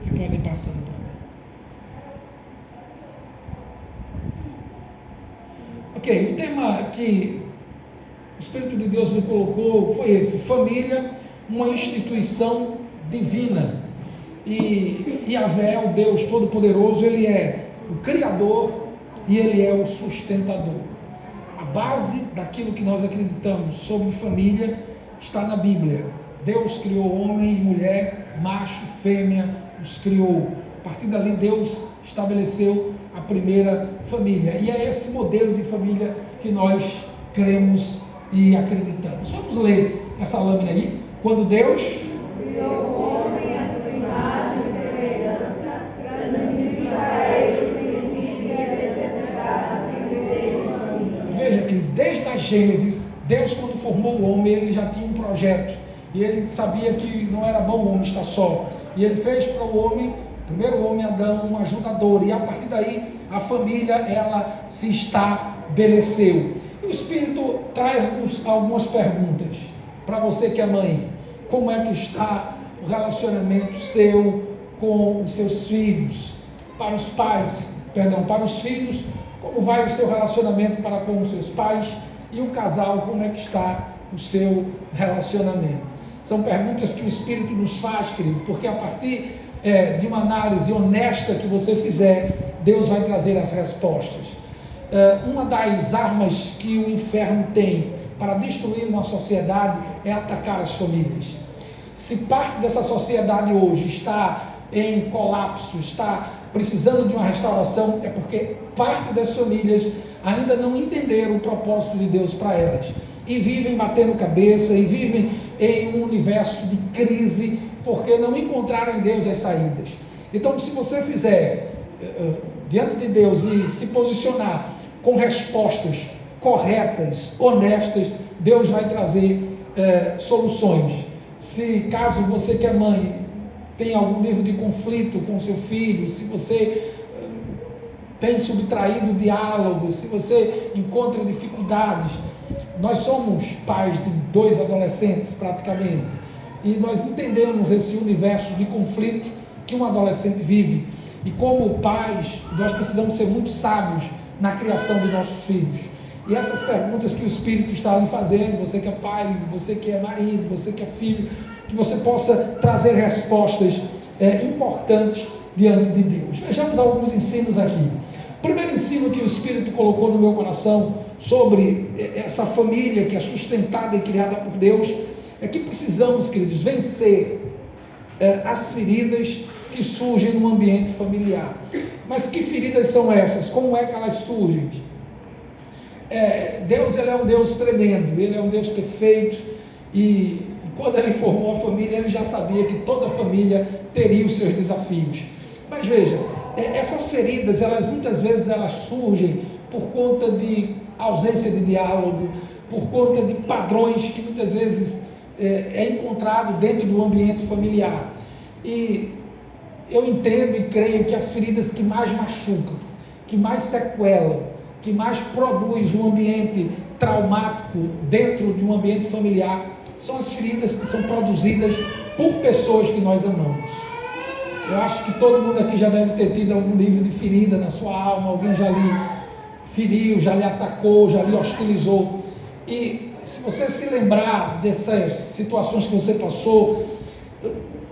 Se podem passando. Ok, o tema que o Espírito de Deus me colocou foi esse: família, uma instituição divina. E Yahvé, o Deus Todo-Poderoso, Ele é o Criador e Ele é o sustentador. A base daquilo que nós acreditamos sobre família está na Bíblia. Deus criou homem e mulher, macho, fêmea, os criou. A partir dali, Deus estabeleceu a primeira família. E é esse modelo de família que nós cremos e acreditamos. Vamos ler essa lâmina aí. Quando Deus criou o homem à sua imagem e semelhança, para vivificar ele sem filho e necessidade de viver em família. Veja que desde a Gênesis, Deus, quando formou o homem, ele já tinha um projeto. E ele sabia que não era bom o homem estar só. E ele fez para o homem, primeiro homem Adão, um ajudador. E a partir daí, a família, ela se estabeleceu. E o Espírito traz-nos algumas perguntas. Para você que é mãe, como é que está o relacionamento seu com os seus filhos? Para os pais, para os filhos, como vai o seu relacionamento para com os seus pais? E o casal, como é que está o seu relacionamento? São perguntas que o Espírito nos faz, querido, porque a partir de uma análise honesta que você fizer, Deus vai trazer as respostas. Uma das armas que o inferno tem para destruir uma sociedade é atacar as famílias. Se parte dessa sociedade hoje está em colapso, está precisando de uma restauração, é porque parte das famílias ainda não entenderam o propósito de Deus para elas. E vivem batendo cabeça, e vivem em um universo de crise, porque não encontraram em Deus as saídas. Então, se você fizer diante de Deus e se posicionar com respostas corretas, honestas, Deus vai trazer soluções. Se caso você que é mãe tem algum nível de conflito com seu filho, se você tem subtraído o diálogo, se você encontra dificuldades, nós somos pais de 2 adolescentes praticamente, e nós entendemos esse universo de conflito que um adolescente vive, e como pais, nós precisamos ser muito sábios na criação de nossos filhos. E essas perguntas que o Espírito está lhe fazendo, você que é pai, você que é marido, você que é filho, que você possa trazer respostas importantes diante de Deus. Vejamos alguns ensinos aqui. O primeiro ensino que o Espírito colocou no meu coração sobre essa família que é sustentada e criada por Deus é que precisamos, queridos, vencer as feridas que surgem no ambiente familiar. Mas que feridas são essas? Como é que elas surgem? Deus, ele é um Deus tremendo, ele é um Deus perfeito, e quando ele formou a família, ele já sabia que toda a família teria os seus desafios. Mas veja, essas feridas, muitas vezes elas surgem por conta de ausência de diálogo, por conta de padrões que muitas vezes é encontrado dentro do ambiente familiar. E eu entendo e creio que as feridas que mais machucam, que mais sequelam, que mais produz um ambiente traumático dentro de um ambiente familiar, são as feridas que são produzidas por pessoas que nós amamos. Eu acho que todo mundo aqui já deve ter tido algum nível de ferida na sua alma, alguém já lhe feriu, já lhe atacou, já lhe hostilizou. E se você se lembrar dessas situações que você passou,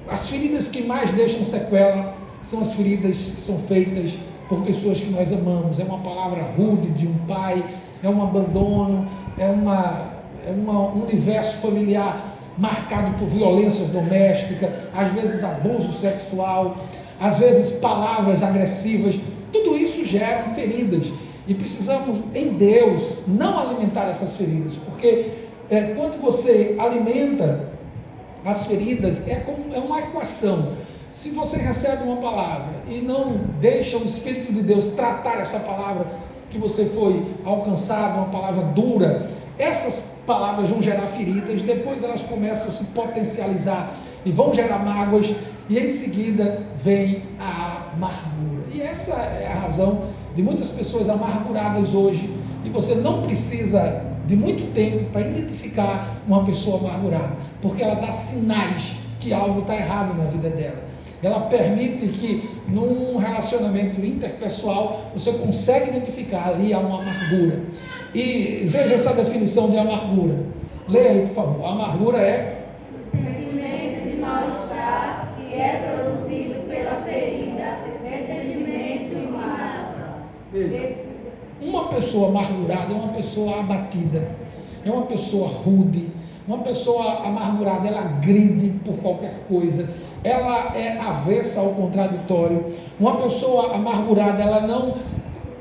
as feridas que mais deixam sequela são as feridas que são feitas por pessoas que nós amamos. É uma palavra rude de um pai, é um abandono, é um universo familiar marcado por violência doméstica, às vezes abuso sexual, às vezes palavras agressivas. Tudo isso gera feridas, e precisamos em Deus não alimentar essas feridas, porque quando você alimenta as feridas, é uma equação. Se você recebe uma palavra e não deixa o Espírito de Deus tratar essa palavra que você foi alcançado, uma palavra dura, essas palavras vão gerar feridas, depois elas começam a se potencializar e vão gerar mágoas, e em seguida vem a amargura. E essa é a razão de muitas pessoas amarguradas hoje, e você não precisa de muito tempo para identificar uma pessoa amargurada, porque ela dá sinais que algo está errado na vida dela. ela permite que num relacionamento interpessoal você consegue identificar ali há uma amargura. E veja essa definição de amargura. Leia aí, por favor. A amargura é sentimento de mal-estar que é produzido pela ferida, ressentimento e mágoa. Veja. Uma pessoa amargurada é uma pessoa abatida, é uma pessoa rude, uma pessoa amargurada, ela agride por qualquer coisa, ela é avessa ao contraditório. Uma pessoa amargurada, ela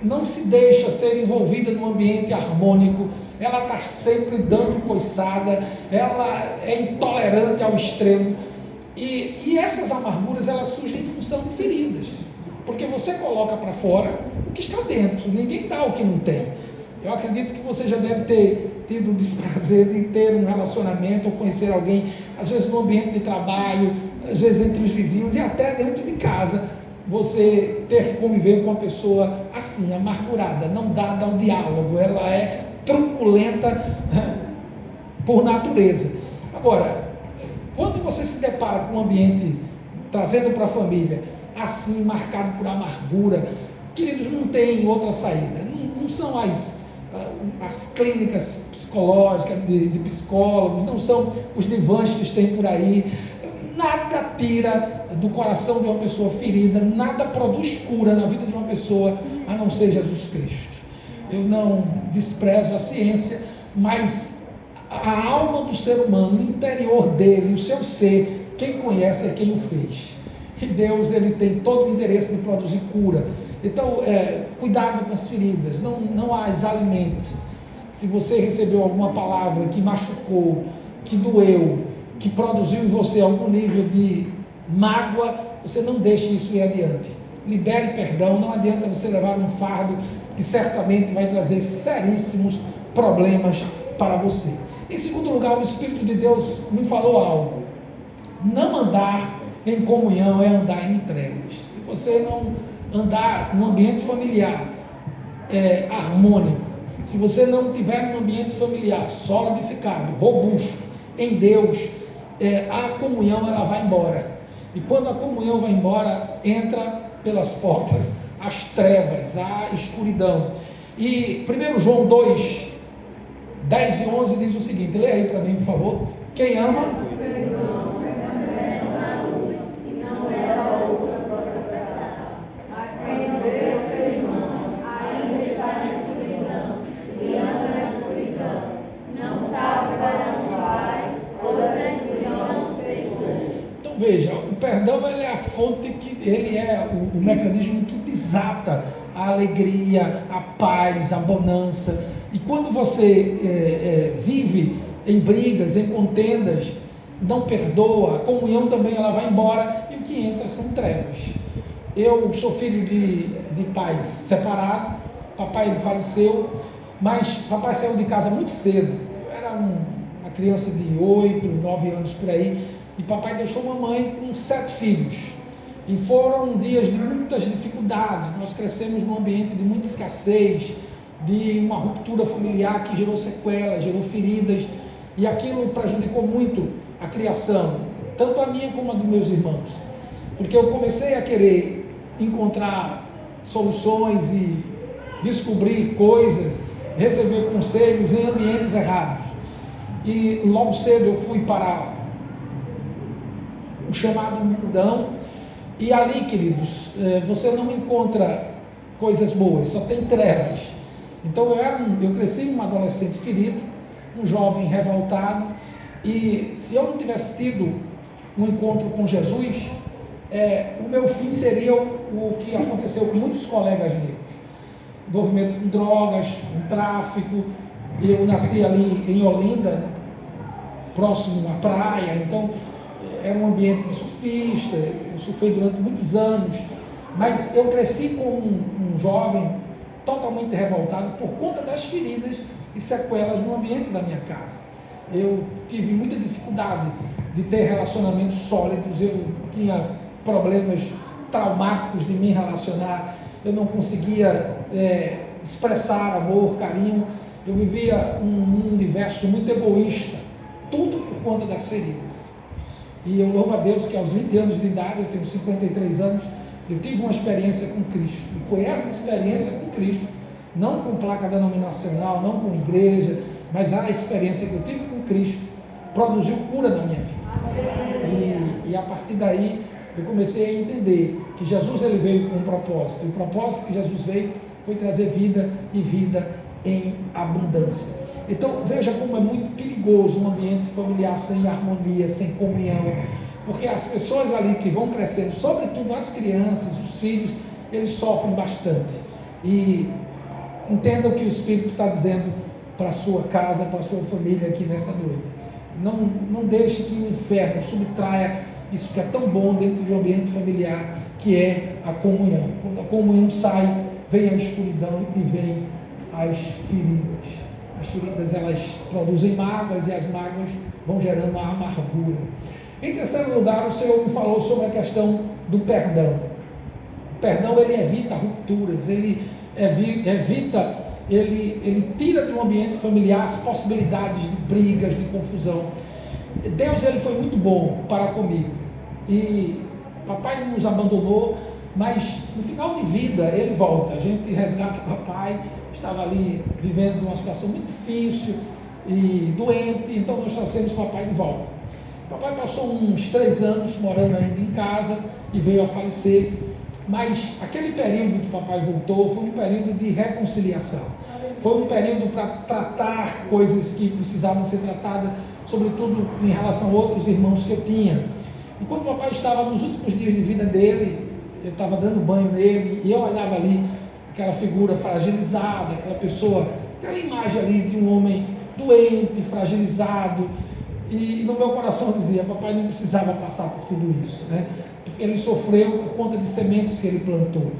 não se deixa ser envolvida num ambiente harmônico, ela está sempre dando coiçada, ela é intolerante ao extremo. E essas amarguras, elas surgem em função de feridas, porque você coloca para fora o que está dentro, ninguém dá o que não tem. Eu acredito que você já deve ter tido o desprazer de ter um relacionamento ou conhecer alguém, às vezes no ambiente de trabalho, às vezes entre os vizinhos e até dentro de casa, você ter que conviver com uma pessoa assim, amargurada, não dada ao diálogo, ela é truculenta por natureza. Agora, quando você se depara com um ambiente trazendo para a família assim, marcado por amargura, queridos, não tem outra saída. Não são as clínicas psicológicas de psicólogos, não são os divãs que tem por aí. Nada tira do coração de uma pessoa ferida, nada produz cura na vida de uma pessoa a não ser Jesus Cristo. Eu não desprezo a ciência, mas a alma do ser humano, o interior dele, o seu ser, quem conhece é quem o fez. E Deus, ele tem todo o interesse de produzir cura. Então, cuidado com as feridas, não as alimente. Se você recebeu alguma palavra que machucou, que doeu, que produziu em você algum nível de mágoa, você não deixe isso ir adiante. Libere perdão, não adianta você levar um fardo que certamente vai trazer seríssimos problemas para você. Em segundo lugar, o Espírito de Deus me falou algo. Não andar em comunhão é andar em trevas. Se você não andar num ambiente familiar harmônico, se você não tiver um ambiente familiar solidificado, robusto, em Deus, a comunhão ela vai embora. E quando a comunhão vai embora, entra pelas portas as trevas, a escuridão. E 1 João 2, 10 e 11 diz o seguinte, leia aí para mim, por favor. Quem ama... Veja, o perdão ele é a fonte, ele é o mecanismo que desata a alegria, a paz, a bonança. E quando você vive em brigas, em contendas, não perdoa, a comunhão também ela vai embora e o que entra são trevas. Eu sou filho de pais separados, papai ele faleceu, mas papai saiu de casa muito cedo. Eu era uma criança de 8, 9 anos por aí. E papai deixou mamãe com 7 filhos. E foram dias de muitas dificuldades. Nós crescemos num ambiente de muita escassez, de uma ruptura familiar que gerou sequelas, gerou feridas. E aquilo prejudicou muito a criação, tanto a minha como a dos meus irmãos. Porque eu comecei a querer encontrar soluções e descobrir coisas, receber conselhos em ambientes errados. E logo cedo eu fui para o chamado mundão, e ali, queridos, você não encontra coisas boas, só tem trevas. Então eu cresci um adolescente ferido, um jovem revoltado, e se eu não tivesse tido um encontro com Jesus, o meu fim seria o que aconteceu com muitos colegas meus: envolvimento com drogas, com tráfico. Eu nasci ali em Olinda, próximo à praia, então era um ambiente de surfista, eu surfei durante muitos anos, mas eu cresci como um jovem totalmente revoltado por conta das feridas e sequelas no ambiente da minha casa. Eu tive muita dificuldade de ter relacionamentos sólidos, eu tinha problemas traumáticos de me relacionar, eu não conseguia expressar amor, carinho, eu vivia um universo muito egoísta, tudo por conta das feridas. E eu louvo a Deus que aos 20 anos de idade, eu tenho 53 anos, eu tive uma experiência com Cristo. E foi essa experiência com Cristo, não com placa denominacional, não com igreja, mas a experiência que eu tive com Cristo produziu cura na minha vida. E a partir daí eu comecei a entender que Jesus ele veio com um propósito. E o propósito que Jesus veio foi trazer vida e vida em abundância. Então veja como é muito perigoso um ambiente familiar sem harmonia, sem comunhão, porque as pessoas ali que vão crescendo, sobretudo as crianças, os filhos, eles sofrem bastante. E entenda o que o Espírito está dizendo para a sua casa, para a sua família aqui nessa noite. Não deixe que o inferno subtraia isso que é tão bom dentro de um ambiente familiar, que é a comunhão. Quando a comunhão sai, vem a escuridão e vem as feridas. As feridas, elas produzem mágoas e as mágoas vão gerando a amargura. Em terceiro lugar, o Senhor me falou sobre a questão do perdão. O perdão, ele evita rupturas, ele evita, ele tira de um ambiente familiar as possibilidades de brigas, de confusão. Deus, ele foi muito bom para comigo. E papai nos abandonou, mas no final de vida ele volta. A gente resgata o papai, estava ali vivendo uma situação muito difícil e doente, então nós trouxemos o papai de volta. O papai passou uns 3 anos morando ainda em casa e veio a falecer, mas aquele período que o papai voltou foi um período de reconciliação. Foi um período para tratar coisas que precisavam ser tratadas, sobretudo em relação a outros irmãos que eu tinha. E quando o papai estava nos últimos dias de vida dele, eu estava dando banho nele e eu olhava ali aquela figura fragilizada, aquela pessoa, aquela imagem ali de um homem doente, fragilizado, e no meu coração dizia, papai não precisava passar por tudo isso, né? Porque ele sofreu por conta de sementes que ele plantou,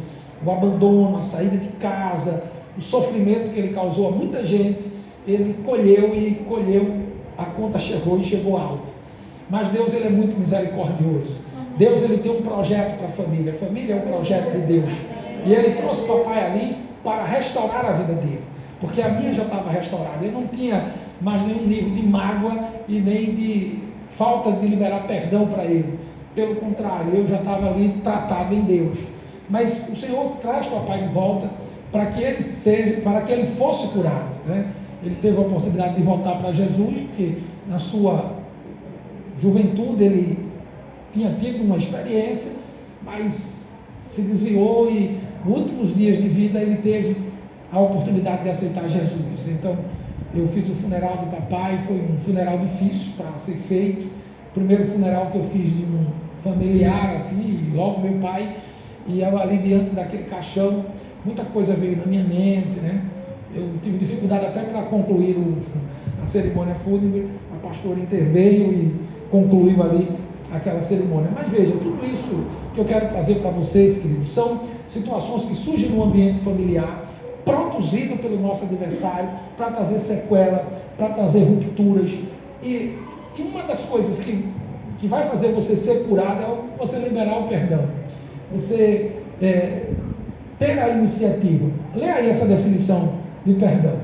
o abandono, a saída de casa, o sofrimento que ele causou a muita gente, ele colheu, a conta chegou e chegou alta. Mas Deus, ele é muito misericordioso. Deus, ele tem um projeto para a família é um projeto de Deus. E ele trouxe o papai ali para restaurar a vida dele, porque a minha já estava restaurada. Eu não tinha mais nenhum nível de mágoa e nem de falta de liberar perdão para ele. Pelo contrário, eu já estava ali tratado em Deus. Mas o Senhor traz o papai de volta para que ele fosse curado, né? Ele teve a oportunidade de voltar para Jesus, porque na sua juventude ele tinha tido uma experiência, mas se desviou e nos últimos dias de vida ele teve a oportunidade de aceitar Jesus. Então eu fiz o funeral do papai, foi um funeral difícil para ser feito, o primeiro funeral que eu fiz de um familiar assim, logo meu pai, e eu ali diante daquele caixão, muita coisa veio na minha mente, né? Eu tive dificuldade até para concluir a cerimônia fúnebre, a pastora interveio e concluiu ali aquela cerimônia. Mas veja, tudo isso que eu quero trazer para vocês, queridos, são situações que surgem no ambiente familiar, produzido pelo nosso adversário, para trazer sequela, para trazer rupturas. E uma das coisas que vai fazer você ser curado é você liberar o perdão. Você ter a iniciativa. Lê aí essa definição de perdão.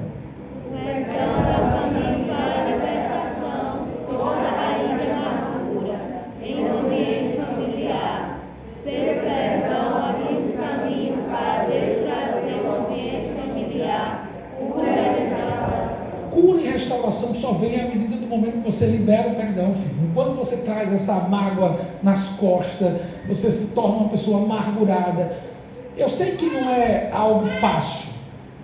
O perdão é o caminho para a libertação de toda raiz de amargura em um ambiente familiar. Pelo perdão abrimos caminho para Deus trazer um ambiente familiar cura e restauração. Cura e restauração só vem à medida do momento que você libera o perdão, filho. Enquanto você traz essa mágoa nas costas, você se torna uma pessoa amargurada. Eu sei que não é algo fácil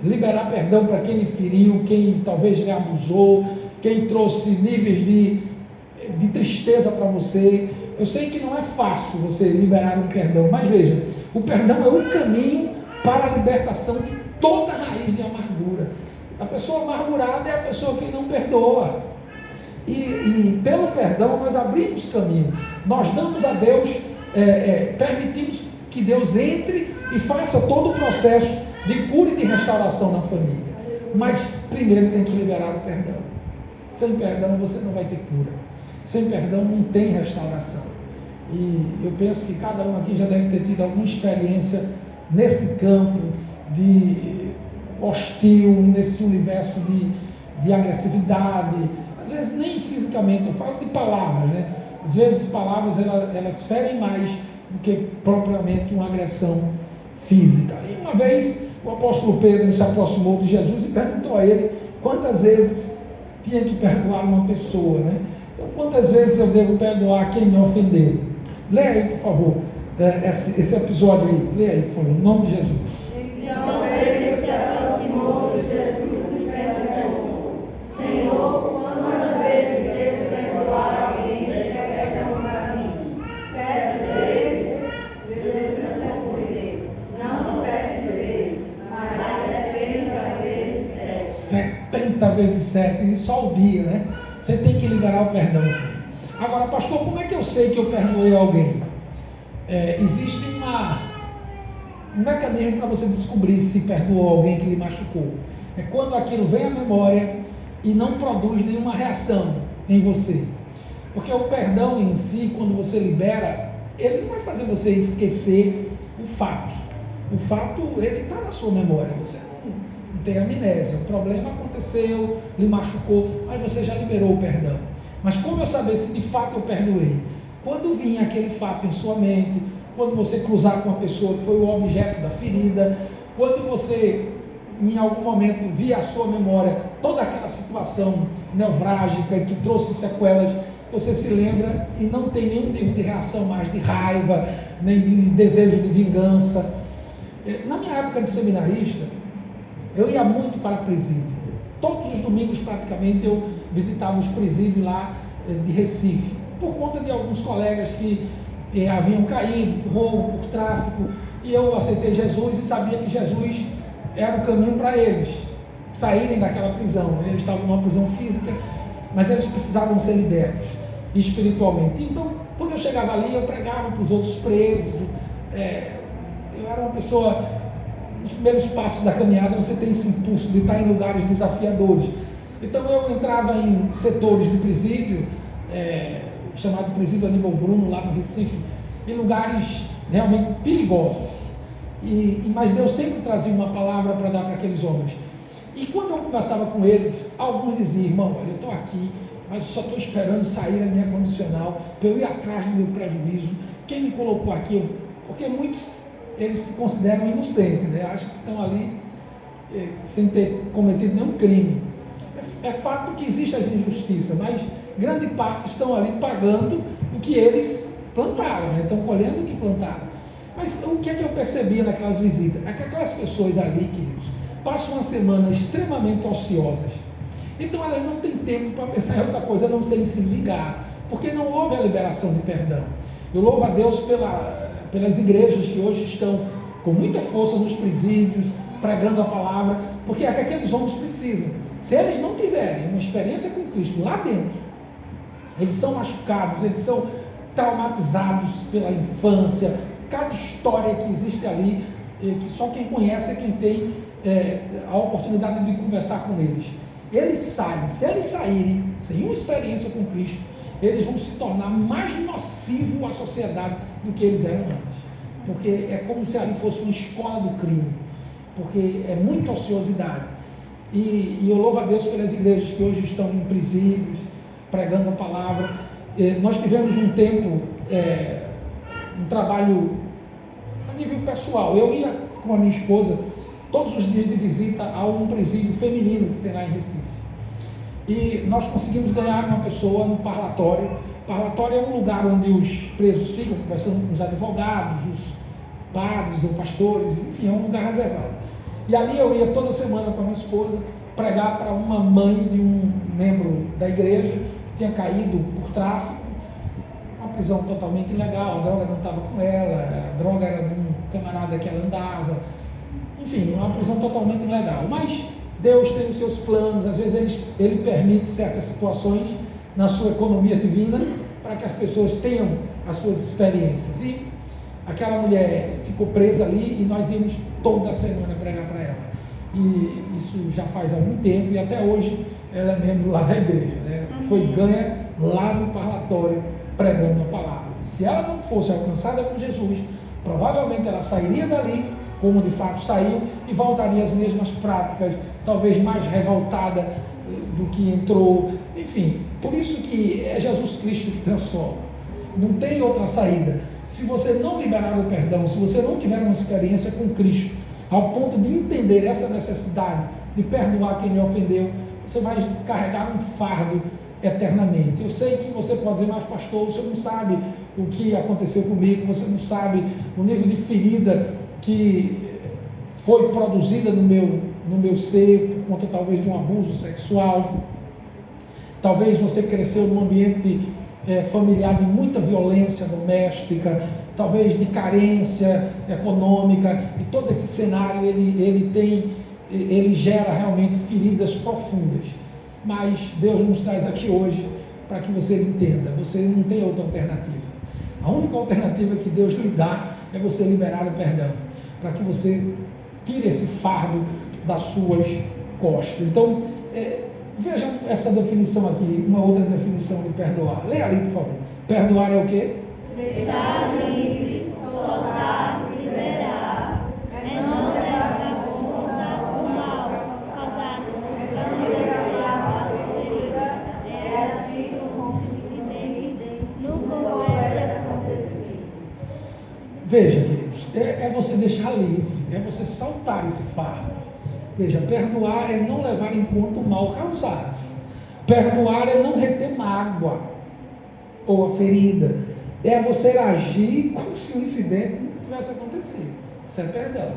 liberar perdão para quem lhe feriu, quem talvez lhe abusou, quem trouxe níveis de tristeza para você. Eu sei que não é fácil você liberar um perdão, mas veja, o perdão é o caminho para a libertação de toda raiz de amargura. A pessoa amargurada é a pessoa que não perdoa. E pelo perdão nós abrimos caminho. Nós damos a Deus, permitimos que Deus entre e faça todo o processo de cura e de restauração na família. Mas primeiro tem que liberar o perdão. Sem perdão você não vai ter cura. Sem perdão não tem restauração. E eu penso que cada um aqui já deve ter tido alguma experiência nesse campo de hostil, nesse universo de agressividade. Às vezes nem fisicamente, eu falo de palavras, né? Às vezes palavras elas ferem mais do que propriamente uma agressão física. E uma vez o apóstolo Pedro se aproximou de Jesus e perguntou a ele quantas vezes tinha que perdoar uma pessoa, né? Então, quantas vezes eu devo perdoar quem me ofendeu? Leia aí, por favor, esse episódio aí. Leia aí, por favor, em nome de Jesus. Então ele se aproximou de Jesus e perguntou: Senhor, quantas vezes devo perdoar alguém que peca contra mim? 7 vezes? Jesus respondeu: Não 7 vezes, mas 70 vezes 7. 70 vezes 7, e só o dia, né? Você tem que liberar o perdão. Agora, pastor, como é que eu sei que eu perdoei alguém? Existe um mecanismo para você descobrir se perdoou alguém que lhe machucou. É quando aquilo vem à memória e não produz nenhuma reação em você. Porque o perdão em si, quando você libera, ele não vai fazer você esquecer o fato. O fato, ele está na sua memória. Você não tem amnésia. O problema aconteceu, lhe machucou, mas você já liberou o perdão. Mas como eu saber se de fato eu perdoei? Quando vir aquele fato em sua mente, quando você cruzar com uma pessoa que foi o objeto da ferida, quando você, em algum momento, vir à sua memória toda aquela situação nevrálgica que trouxe sequelas, você se lembra e não tem nenhum tipo de reação mais de raiva, nem de desejo de vingança. Na minha época de seminarista, eu ia muito para presídio. Todos os domingos, praticamente, eu visitava os presídios lá de Recife, por conta de alguns colegas que haviam caído por roubo, por tráfico, e eu aceitei Jesus e sabia que Jesus era o caminho para eles saírem daquela prisão, né? Eles estavam numa prisão física, mas eles precisavam ser libertos espiritualmente. Então, quando eu chegava ali, eu pregava para os outros presos. Eu era uma pessoa, nos primeiros passos da caminhada, você tem esse impulso de estar em lugares desafiadores. Então eu entrava em setores de presídio, chamado Presídio Aníbal Bruno, lá no Recife, em lugares realmente perigosos. Mas Deus sempre trazia uma palavra para dar para aqueles homens. E quando eu conversava com eles, alguns diziam: irmão, olha, eu estou aqui, mas eu só estou esperando sair a minha condicional, para eu ir atrás do meu prejuízo. Quem me colocou aqui? Porque muitos, eles se consideram inocentes, né? Acham que estão ali sem ter cometido nenhum crime. É fato que existem as injustiças, mas grande parte estão ali pagando o que eles plantaram, né? Estão colhendo o que plantaram. Mas o que é que eu percebia naquelas visitas? É que aquelas pessoas ali, queridos, passam uma semana extremamente ociosas. Então elas não têm tempo para pensar em outra coisa, a não ser em se ligar, porque não houve a liberação de perdão. Eu louvo a Deus pelas igrejas que hoje estão com muita força nos presídios, pregando a palavra, porque é que aqueles homens precisam. Se eles não tiverem uma experiência com Cristo lá dentro, eles são machucados, eles são traumatizados pela infância, cada história que existe ali, que só quem conhece é quem tem a oportunidade de conversar com eles. Eles saem, se eles saírem sem uma experiência com Cristo, eles vão se tornar mais nocivos à sociedade do que eles eram antes. Porque é como se ali fosse uma escola do crime, porque é muita ociosidade. E eu louvo a Deus pelas igrejas que hoje estão em presídios, pregando a palavra. Nós tivemos um tempo, um trabalho a nível pessoal. Eu ia com a minha esposa todos os dias de visita a um presídio feminino que tem lá em Recife. E nós conseguimos ganhar uma pessoa no parlatório. Parlatório é um lugar onde os presos ficam conversando com os advogados, os padres ou pastores, enfim, é um lugar reservado. E ali eu ia toda semana com a minha esposa pregar para uma mãe de um membro da igreja que tinha caído por tráfico, uma prisão totalmente ilegal, a droga não estava com ela, a droga era de um camarada que ela andava, enfim, uma prisão totalmente ilegal. Mas Deus tem os seus planos, às vezes Ele permite certas situações na sua economia divina para que as pessoas tenham as suas experiências. E aquela mulher ficou presa ali e nós íamos toda semana pregar para ela. E isso já faz algum tempo e até hoje ela é membro lá da igreja, né? Foi ganha lá no parlatório pregando a palavra. Se ela não fosse alcançada por Jesus, provavelmente ela sairia dali, como de fato saiu, e voltaria às mesmas práticas, talvez mais revoltada do que entrou. Enfim, por isso que é Jesus Cristo que transforma. não tem outra saída. Se você não liberar o perdão, se você não tiver uma experiência com Cristo, ao ponto de entender essa necessidade de perdoar quem lhe ofendeu, você vai carregar um fardo eternamente. Eu sei que você pode dizer, mas pastor, você não sabe o que aconteceu comigo, você não sabe o nível de ferida que foi produzida no meu ser, por conta talvez de um abuso sexual. Talvez você cresceu num ambiente familiar de muita violência doméstica, talvez de carência econômica, e todo esse cenário ele gera realmente feridas profundas. Mas Deus nos traz aqui hoje para que você entenda, você não tem outra alternativa. A única alternativa que Deus lhe dá é você liberar o perdão, para que você tire esse fardo das suas costas. Então, veja essa definição aqui, uma outra definição de perdoar. Leia ali, por favor. Perdoar é o quê? Deixar livre, soltar, liberar. É não levar o mal causado por cancelar a ferida. É agir como se nunca houvesse acontecido. Veja, queridos, é você deixar livre, é você saltar esse fardo. Veja, perdoar é não levar em conta o mal causado. Perdoar é não reter mágoa ou a ferida. É você agir como se o incidente não tivesse acontecido. Isso é perdão.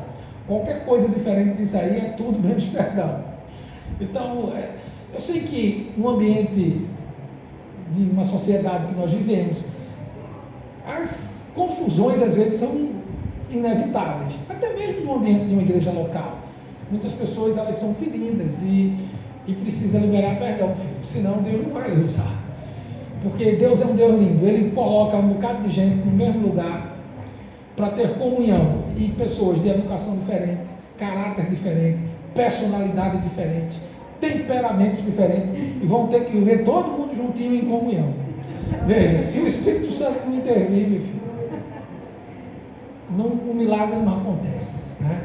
Qualquer coisa diferente disso aí é tudo menos perdão. Então, eu sei que no ambiente de uma sociedade que nós vivemos, as confusões às vezes são inevitáveis. Até mesmo no ambiente de uma igreja local. Muitas pessoas elas são feridas e precisa liberar perdão, filho. Senão Deus não vai lhe usar. Porque Deus é um Deus lindo. Ele coloca um bocado de gente no mesmo lugar para ter comunhão. E pessoas de educação diferente, caráter diferente, personalidade diferente, temperamentos diferentes. E vão ter que viver todo mundo juntinho em comunhão. Veja, se o Espírito Santo não intervir, meu filho, o milagre não acontece, né?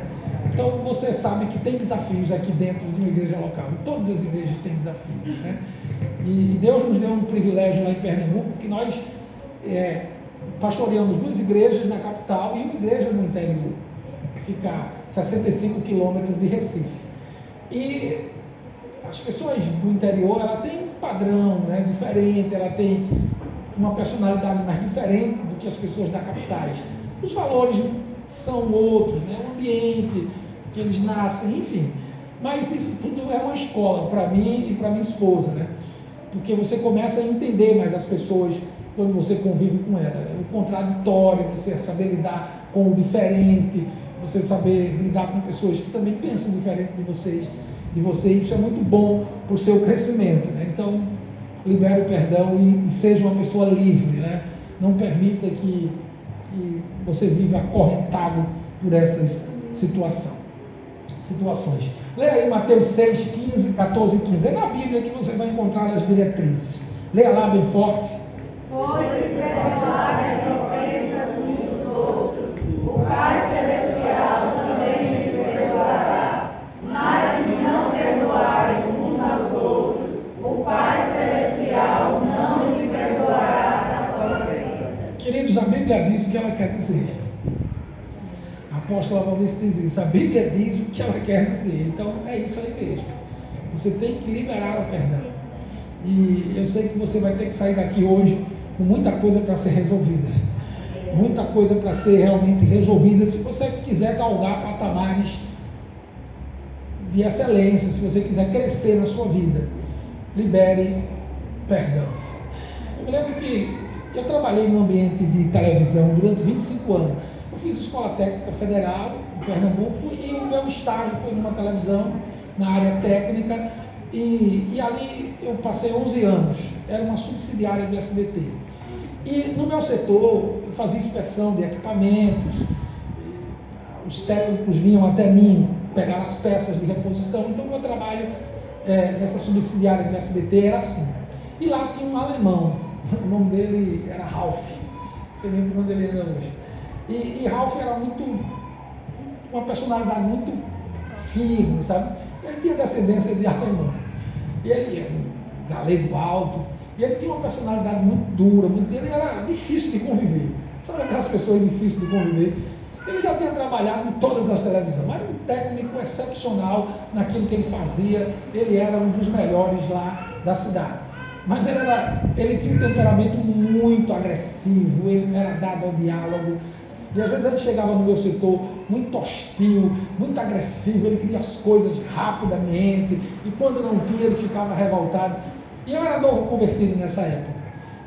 Então você sabe que tem desafios aqui dentro de uma igreja local. E todas as igrejas têm desafios, né? E Deus nos deu um privilégio lá em Pernambuco, que nós pastoreamos 2 igrejas na capital e uma igreja no interior, que fica a 65 quilômetros de Recife. E as pessoas do interior, ela tem um padrão, né, diferente, ela tem uma personalidade mais diferente do que as pessoas da capitais. Os valores são outros, né? O ambiente que eles nascem, enfim. Mas isso tudo é uma escola para mim e para minha esposa, né? Porque você começa a entender mais as pessoas quando você convive com elas. O contraditório, você saber lidar com o diferente, você saber lidar com pessoas que também pensam diferente de vocês. Isso é muito bom para o seu crescimento, né? Então, libere o perdão e seja uma pessoa livre, né? Não permita que você viva acorrentado por essas situações. Leia aí Mateus 6, 15, 14 e 15. É na Bíblia que você vai encontrar as diretrizes. Leia lá bem forte. Pois se perdoar as ofensas uns dos outros, o Pai Celestial também lhes perdoará. Mas se não perdoarem uns aos outros, o Pai Celestial não lhes perdoará as ofensas. Queridos, a Bíblia diz o que ela quer dizer. A apóstola Valnice diz isso. A Bíblia diz o que ela quer dizer. Então, é isso a igreja. Você tem que liberar o perdão. E eu sei que você vai ter que sair daqui hoje com muita coisa para ser resolvida. Muita coisa para ser realmente resolvida. Se você quiser galgar patamares de excelência, se você quiser crescer na sua vida, libere perdão. Eu me lembro que eu trabalhei no ambiente de televisão durante 25 anos. Eu fiz Escola Técnica Federal em Pernambuco e o meu estágio foi numa televisão, na área técnica, e ali eu passei 11 anos. Era uma subsidiária do SBT. E no meu setor, eu fazia inspeção de equipamentos, os técnicos vinham até mim pegar as peças de reposição. Então, o meu trabalho nessa subsidiária do SBT era assim. E lá tinha um alemão, o nome dele era Ralph, não sei nem por onde ele anda hoje. E Ralph era uma personalidade muito firme, sabe? Ele tinha descendência de alemão. E ele era um galego alto. E ele tinha uma personalidade muito dura, ele era difícil de conviver. Sabe aquelas pessoas difíceis de conviver? Ele já tinha trabalhado em todas as televisões, mas era um técnico excepcional naquilo que ele fazia. Ele era um dos melhores lá da cidade. Mas ele tinha um temperamento muito agressivo, ele era dado ao diálogo. E às vezes ele chegava no meu setor muito hostil, muito agressivo, ele queria as coisas rapidamente, e quando não tinha ele ficava revoltado. E eu era novo convertido nessa época.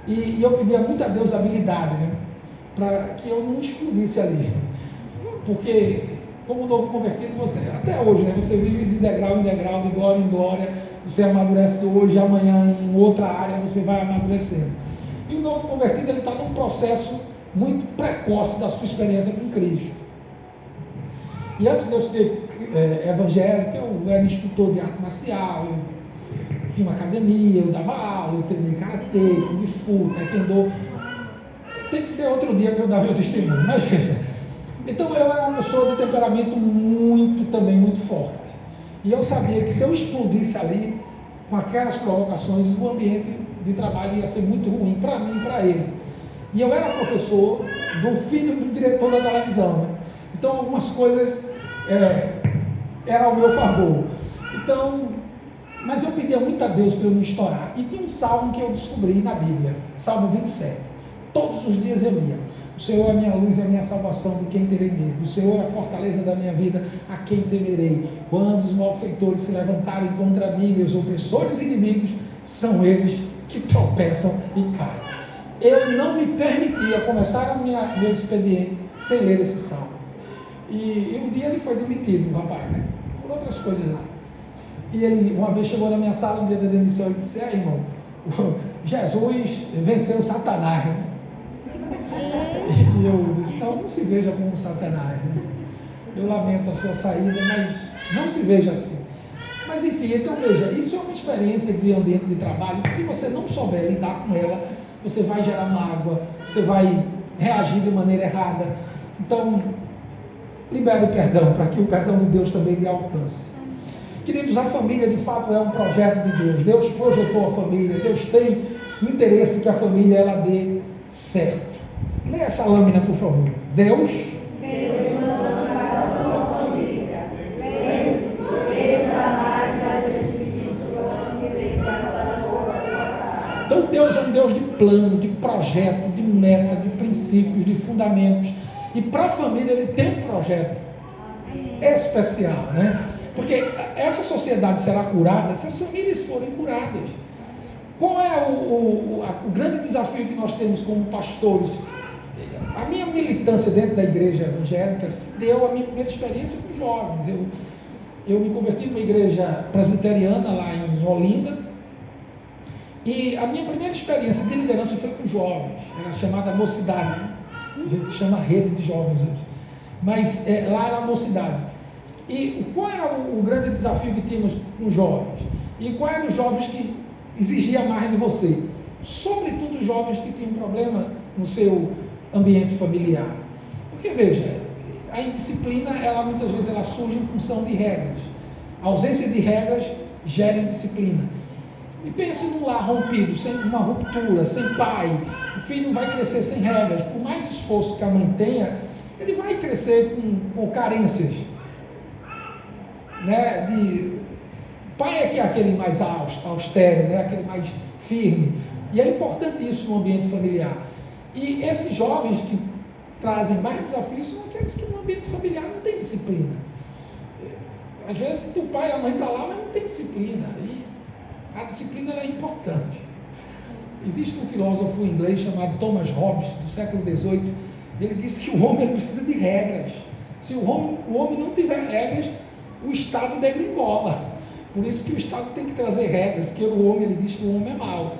E eu pedia muito a Deus habilidade, né? Para que eu não explodisse ali. Porque, como novo convertido, você, até hoje, né? Você vive de degrau em degrau, de glória em glória. Você amadurece hoje, amanhã em outra área você vai amadurecendo. E o novo convertido, ele está num processo muito precoce da sua experiência com Cristo. E antes de eu ser evangélico, eu era instrutor de arte marcial, eu tinha uma academia, eu dava aula, eu treinei karatê, kung fu, taekwondo. Tem que ser outro dia para eu dar meu testemunho, mas veja. Então eu era uma pessoa de temperamento muito forte. E eu sabia que se eu explodisse ali, com aquelas provocações, o ambiente de trabalho ia ser muito ruim para mim e para ele. E eu era professor do filho do diretor da televisão, né? Então algumas coisas eram ao meu favor. Então, mas eu pedia muito a Deus para eu não estourar. E tinha um salmo que eu descobri na Bíblia, Salmo 27. Todos os dias eu lia: o Senhor é a minha luz e a minha salvação, de quem terei medo? O Senhor é a fortaleza da minha vida, a quem temerei? Quando os malfeitores se levantarem contra mim, meus opressores e inimigos, são eles que tropeçam e caem. Eu não me permitia começar meu expediente sem ler esse salmo. E um dia ele foi demitido, o rapaz, né? Por outras coisas lá. E ele uma vez chegou na minha sala, no dia da demissão, e disse: irmão, Jesus venceu Satanás, né? E eu disse: não se veja como Satanás, né? Eu lamento a sua saída, mas não se veja assim. Mas enfim, então veja, isso é uma experiência de ambiente de trabalho que, se você não souber lidar com ela, você vai gerar mágoa, você vai reagir de maneira errada. Então, libere o perdão, para que o perdão de Deus também lhe alcance. Queridos, a família de fato é um projeto de Deus. Deus projetou a família, Deus tem interesse que a família ela dê certo. Leia essa lâmina, por favor. Deus ama a sua família. Deus jamais vai desistir de sua misericórdia. Então Deus é um Deus de plano, de projeto, de meta, de princípios, de fundamentos. E para a família ele tem um projeto especial, né? Porque essa sociedade será curada se as famílias forem curadas. Qual é o grande desafio que nós temos como pastores? A minha militância dentro da igreja evangélica se deu a minha primeira experiência com jovens. Eu me converti numa igreja presbiteriana lá em Olinda. E a minha primeira experiência de liderança foi com jovens. Era chamada mocidade. A gente chama rede de jovens hoje. Mas lá era a mocidade. E qual era o grande desafio que tínhamos com jovens? E quais eram os jovens que exigiam mais de você? Sobretudo os jovens que tinham problema no seu ambiente familiar. Porque veja, a indisciplina, muitas vezes ela surge em função de regras. A ausência de regras gera indisciplina. E pense num lar rompido, sem uma ruptura, sem pai. O filho não vai crescer sem regras. Por mais esforço que a mãe tenha, ele vai crescer com carências. Né? O pai é que é aquele mais austero, né? Aquele mais firme. E é importante isso no ambiente familiar. E esses jovens que trazem mais desafios são aqueles que no ambiente familiar não tem disciplina. Às vezes o pai e a mãe estão lá, mas não tem disciplina. E a disciplina é importante. Existe um filósofo inglês chamado Thomas Hobbes, do século XVIII. Ele disse que o homem precisa de regras. Se o homem não tiver regras, o Estado degringola. Por isso que o Estado tem que trazer regras, porque o homem, ele diz que o homem é mau.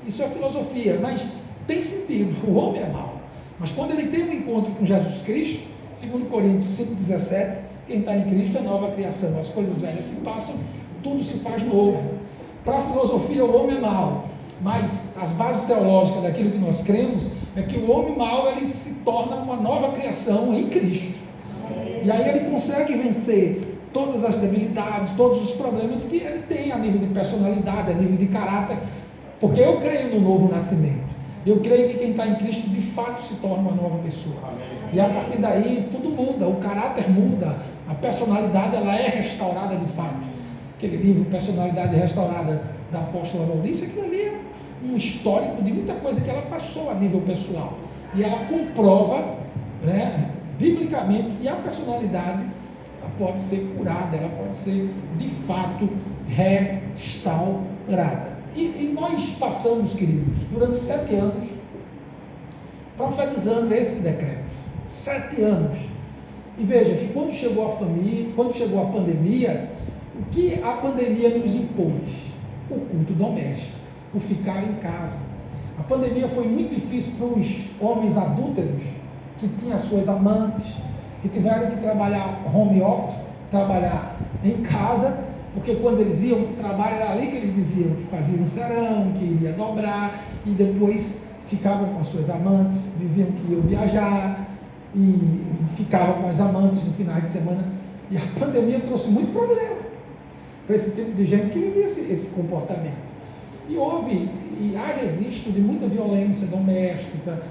Isso é filosofia, mas tem sentido, o homem é mau. Mas quando ele tem um encontro com Jesus Cristo, 2 Coríntios 5,17, quem está em Cristo é nova criação, as coisas velhas se passam, tudo se faz novo. Para a filosofia, o homem é mau, mas as bases teológicas daquilo que nós cremos é que o homem mau, ele se torna uma nova criação em Cristo. E aí ele consegue vencer todas as debilidades, todos os problemas que ele tem a nível de personalidade, a nível de caráter. Porque eu creio no novo nascimento. Eu creio que quem está em Cristo de fato se torna uma nova pessoa. E a partir daí tudo muda, o caráter muda, a personalidade ela é restaurada de fato. Aquele livro Personalidade Restaurada da apóstola Valdice, aquilo ali é um histórico de muita coisa que ela passou a nível pessoal. E ela comprova, né, biblicamente, que a personalidade ela pode ser curada, ela pode ser de fato restaurada. E nós passamos, queridos, durante 7 anos profetizando esse decreto. 7 anos. E veja que quando chegou a pandemia, o que a pandemia nos impôs? O culto doméstico, o ficar em casa. A pandemia foi muito difícil para os homens adúlteros que tinham suas amantes, que tiveram que trabalhar home office, trabalhar em casa, porque quando eles iam para o trabalho era ali que eles diziam que faziam um serão, que iria dobrar, e depois ficavam com as suas amantes, diziam que iam viajar, e ficavam com as amantes no final de semana. E a pandemia trouxe muito problema para esse tipo de gente que vivia esse comportamento. E há registro de muita violência doméstica,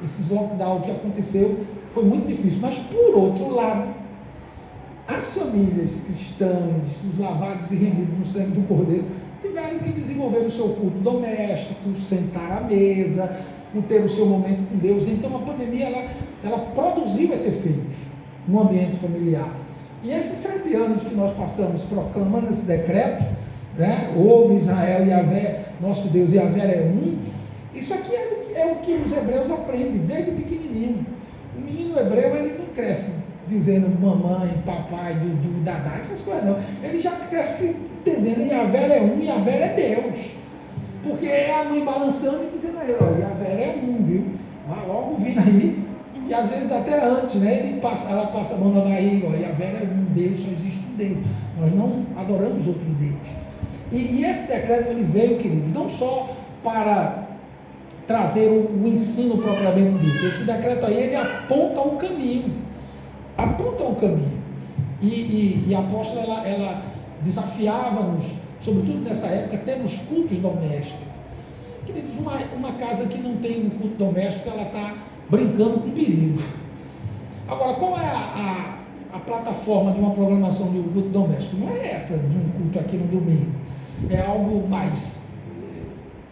esses lockdown que aconteceu, foi muito difícil. Mas, por outro lado, as famílias cristãs, os lavados e remidos no sangue do Cordeiro, tiveram que desenvolver o seu culto doméstico, sentar à mesa, ter o seu momento com Deus. Então, a pandemia, ela produziu esse efeito no ambiente familiar. E esses 7 anos que nós passamos proclamando esse decreto, né, ouve Israel, Yahvé, nosso Deus, Yahvé é um, isso aqui é o que os hebreus aprendem desde pequenininho. O menino hebreu, ele não cresce dizendo mamãe, papai, dudu, dadá, essas coisas não. Ele já cresce entendendo Yahvé é um, Yahvé é Deus. Porque é a mãe balançando e dizendo a ele, ó, Yahvé é um, viu? Logo vindo aí, e às vezes até antes, né? Ela passa a mão na barriga, ó, Yahvé é um Deus, só existe um Deus. Nós não adoramos outro Deus. E esse decreto ele veio, querido, não só para trazer o ensino propriamente dito. Esse decreto aí, ele aponta o caminho. Aponta o caminho. E a apóstola, ela desafiava-nos, sobretudo nessa época, termos cultos domésticos. Queridos, uma casa que não tem um culto doméstico, ela está brincando com perigo. Agora, qual é a plataforma de uma programação de um culto doméstico? Não é essa de um culto aqui no domingo. É algo mais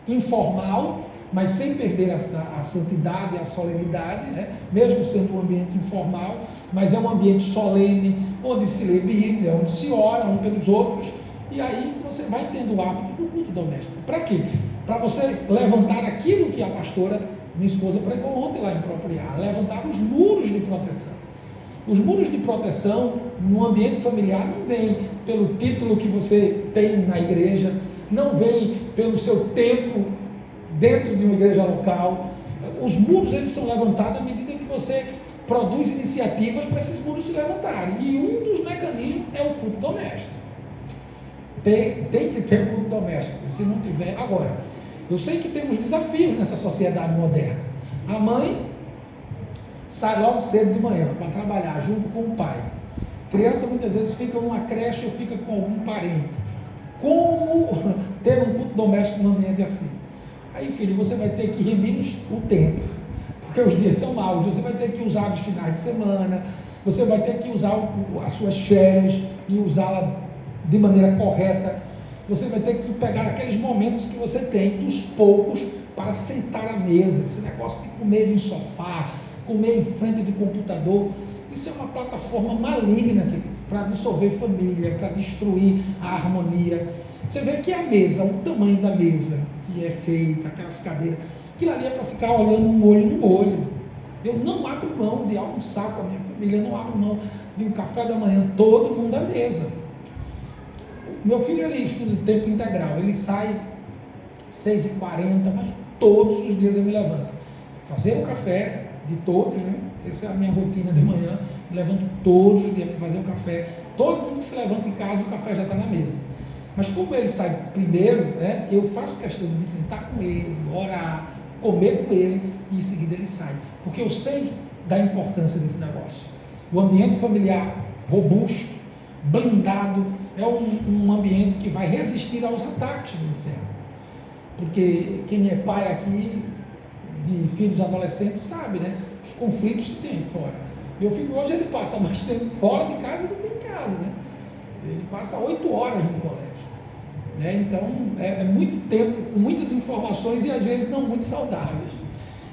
informal, mas sem perder a santidade e a solenidade, né? Mesmo sendo um ambiente informal, mas é um ambiente solene, onde se lê Bíblia, onde se ora um pelos outros, e aí você vai tendo o hábito do culto doméstico. Para quê? Para você levantar aquilo que a pastora, minha esposa, pregou ontem lá em Propriar, levantar os muros de proteção. Os muros de proteção no ambiente familiar não vêm pelo título que você tem na igreja, não vem pelo seu tempo dentro de uma igreja local. Os muros eles são levantados à medida que você produz iniciativas para esses muros se levantarem. E um dos mecanismos é o culto doméstico. Tem que ter culto doméstico. Se não tiver, agora, eu sei que temos desafios nessa sociedade moderna. A mãe sai logo cedo de manhã para trabalhar junto com o pai. Criança muitas vezes fica numa creche ou fica com algum parente. Como ter um culto doméstico num ambiente assim? Aí, filho, você vai ter que remir o tempo, porque os dias são maus. Você vai ter que usar os finais de semana, você vai ter que usar as suas férias e usá-la de maneira correta. Você vai ter que pegar aqueles momentos que você tem, dos poucos, para sentar à mesa. Esse negócio de comer em sofá, comer em frente do computador, isso é uma plataforma maligna para dissolver família, para destruir a harmonia. Você vê que a mesa, o tamanho da mesa que é feita, aquelas cadeiras, aquilo ali é para ficar olhando um olho no olho. Eu não abro mão de almoçar com a minha família, eu não abro mão de um café da manhã, todo mundo à mesa. Meu filho, ele estuda de tempo integral, ele sai 6h40, mas todos os dias eu me levanto. Fazer o café de todos, né? Essa é a minha rotina de manhã, me levanto todos os dias para fazer o café. Todo mundo que se levanta em casa, o café já está na mesa. Mas como ele sai primeiro, né, eu faço questão de me sentar com ele, orar, comer com ele, e em seguida ele sai. Porque eu sei da importância desse negócio. O ambiente familiar robusto, blindado, é um ambiente que vai resistir aos ataques do inferno. Porque quem é pai aqui de filhos adolescentes sabe, né? Os conflitos que tem fora. Meu filho hoje ele passa mais tempo fora de casa do que em casa, né? Ele passa 8 horas no colégio, né? Então é muito tempo, com muitas informações e às vezes não muito saudáveis.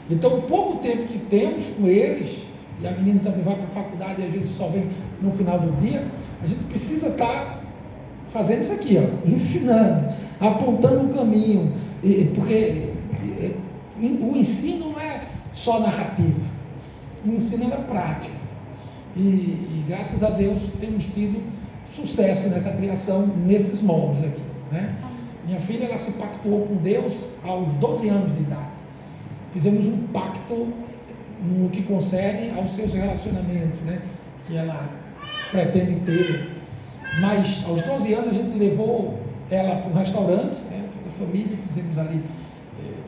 Então o pouco tempo que temos com eles, e a menina também vai para a faculdade e às vezes só vem no final do dia, a gente precisa estar fazendo isso aqui, ó, ensinando, apontando o caminho, porque o ensino não é só narrativa, o ensino é prático. E graças a Deus temos tido sucesso nessa criação, nesses moldes aqui, né? Minha filha, ela se pactuou com Deus aos 12 anos de idade. Fizemos um pacto no que concerne aos seus relacionamentos, né? Que ela pretende ter. Mas aos 12 anos a gente levou ela para um restaurante, né? Toda a família, fizemos ali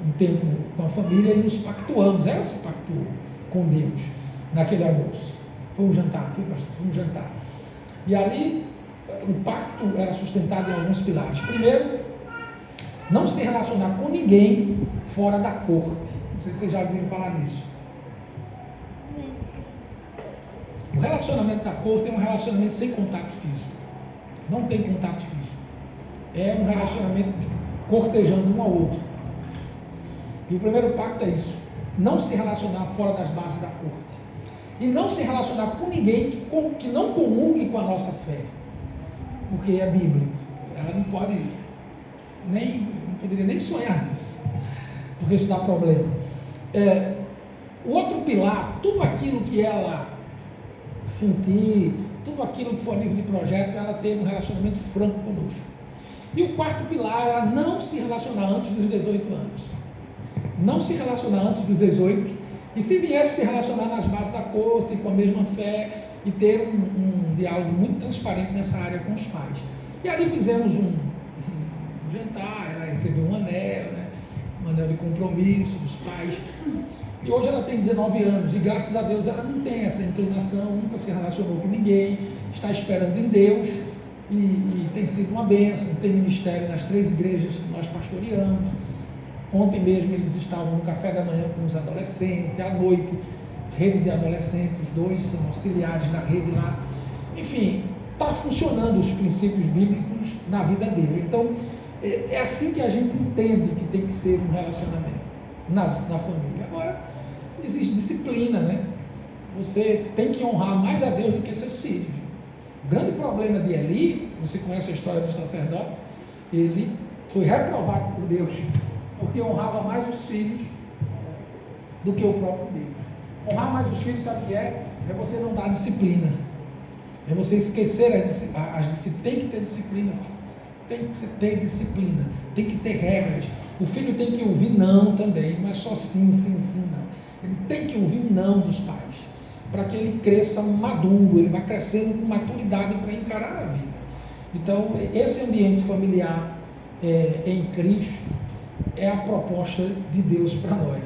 um tempo com a família e nos pactuamos. Ela se pactuou com Deus naquele almoço. Foi um jantar, foi um jantar. E ali o pacto era sustentado em alguns pilares. Primeiro, não se relacionar com ninguém fora da corte. Não sei se vocês já ouviram falar nisso. O relacionamento da corte é um relacionamento sem contato físico. Não tem contato físico. É um relacionamento cortejando um ao outro. E o primeiro pacto é isso: não se relacionar fora das bases da corte. E não se relacionar com ninguém que não comungue com a nossa fé. Porque é bíblico. Ela não poderia nem sonhar nisso. Porque isso dá problema. O outro pilar, tudo aquilo que ela sentir, tudo aquilo que for a nível de projeto, ela ter um relacionamento franco conosco. E o quarto pilar era não se relacionar antes dos 18 anos. Não se relacionar antes dos 18, e se viesse se relacionar nas bases da corte, com a mesma fé, e ter um diálogo muito transparente nessa área com os pais. E ali fizemos um jantar, ela recebeu um anel, né? Um anel de compromisso dos pais. E hoje ela tem 19 anos, e graças a Deus ela não tem essa inclinação, nunca se relacionou com ninguém, está esperando em Deus, e tem sido uma bênção. Tem ministério nas 3 igrejas que nós pastoreamos. Ontem mesmo eles estavam no café da manhã com os adolescentes, à noite, rede de adolescentes, os 2 são auxiliares da rede lá. Enfim, está funcionando os princípios bíblicos na vida dele. Então, é assim que a gente entende que tem que ser um relacionamento na família. Agora, existe disciplina, né? Você tem que honrar mais a Deus do que seus filhos. O grande problema de Eli, você conhece a história do sacerdote, ele foi reprovado por Deus, porque honrava mais os filhos do que o próprio Deus. Honrar mais os filhos, sabe o que é? É você não dar disciplina. É você esquecer as disciplinas. Tem que ter disciplina, filho. Tem que ter disciplina. Tem que ter regras. O filho tem que ouvir não também, não é só sim, sim, sim, não. Ele tem que ouvir não dos pais, para que ele cresça maduro, ele vai crescendo com maturidade para encarar a vida. Então, esse ambiente familiar em Cristo é a proposta de Deus para nós.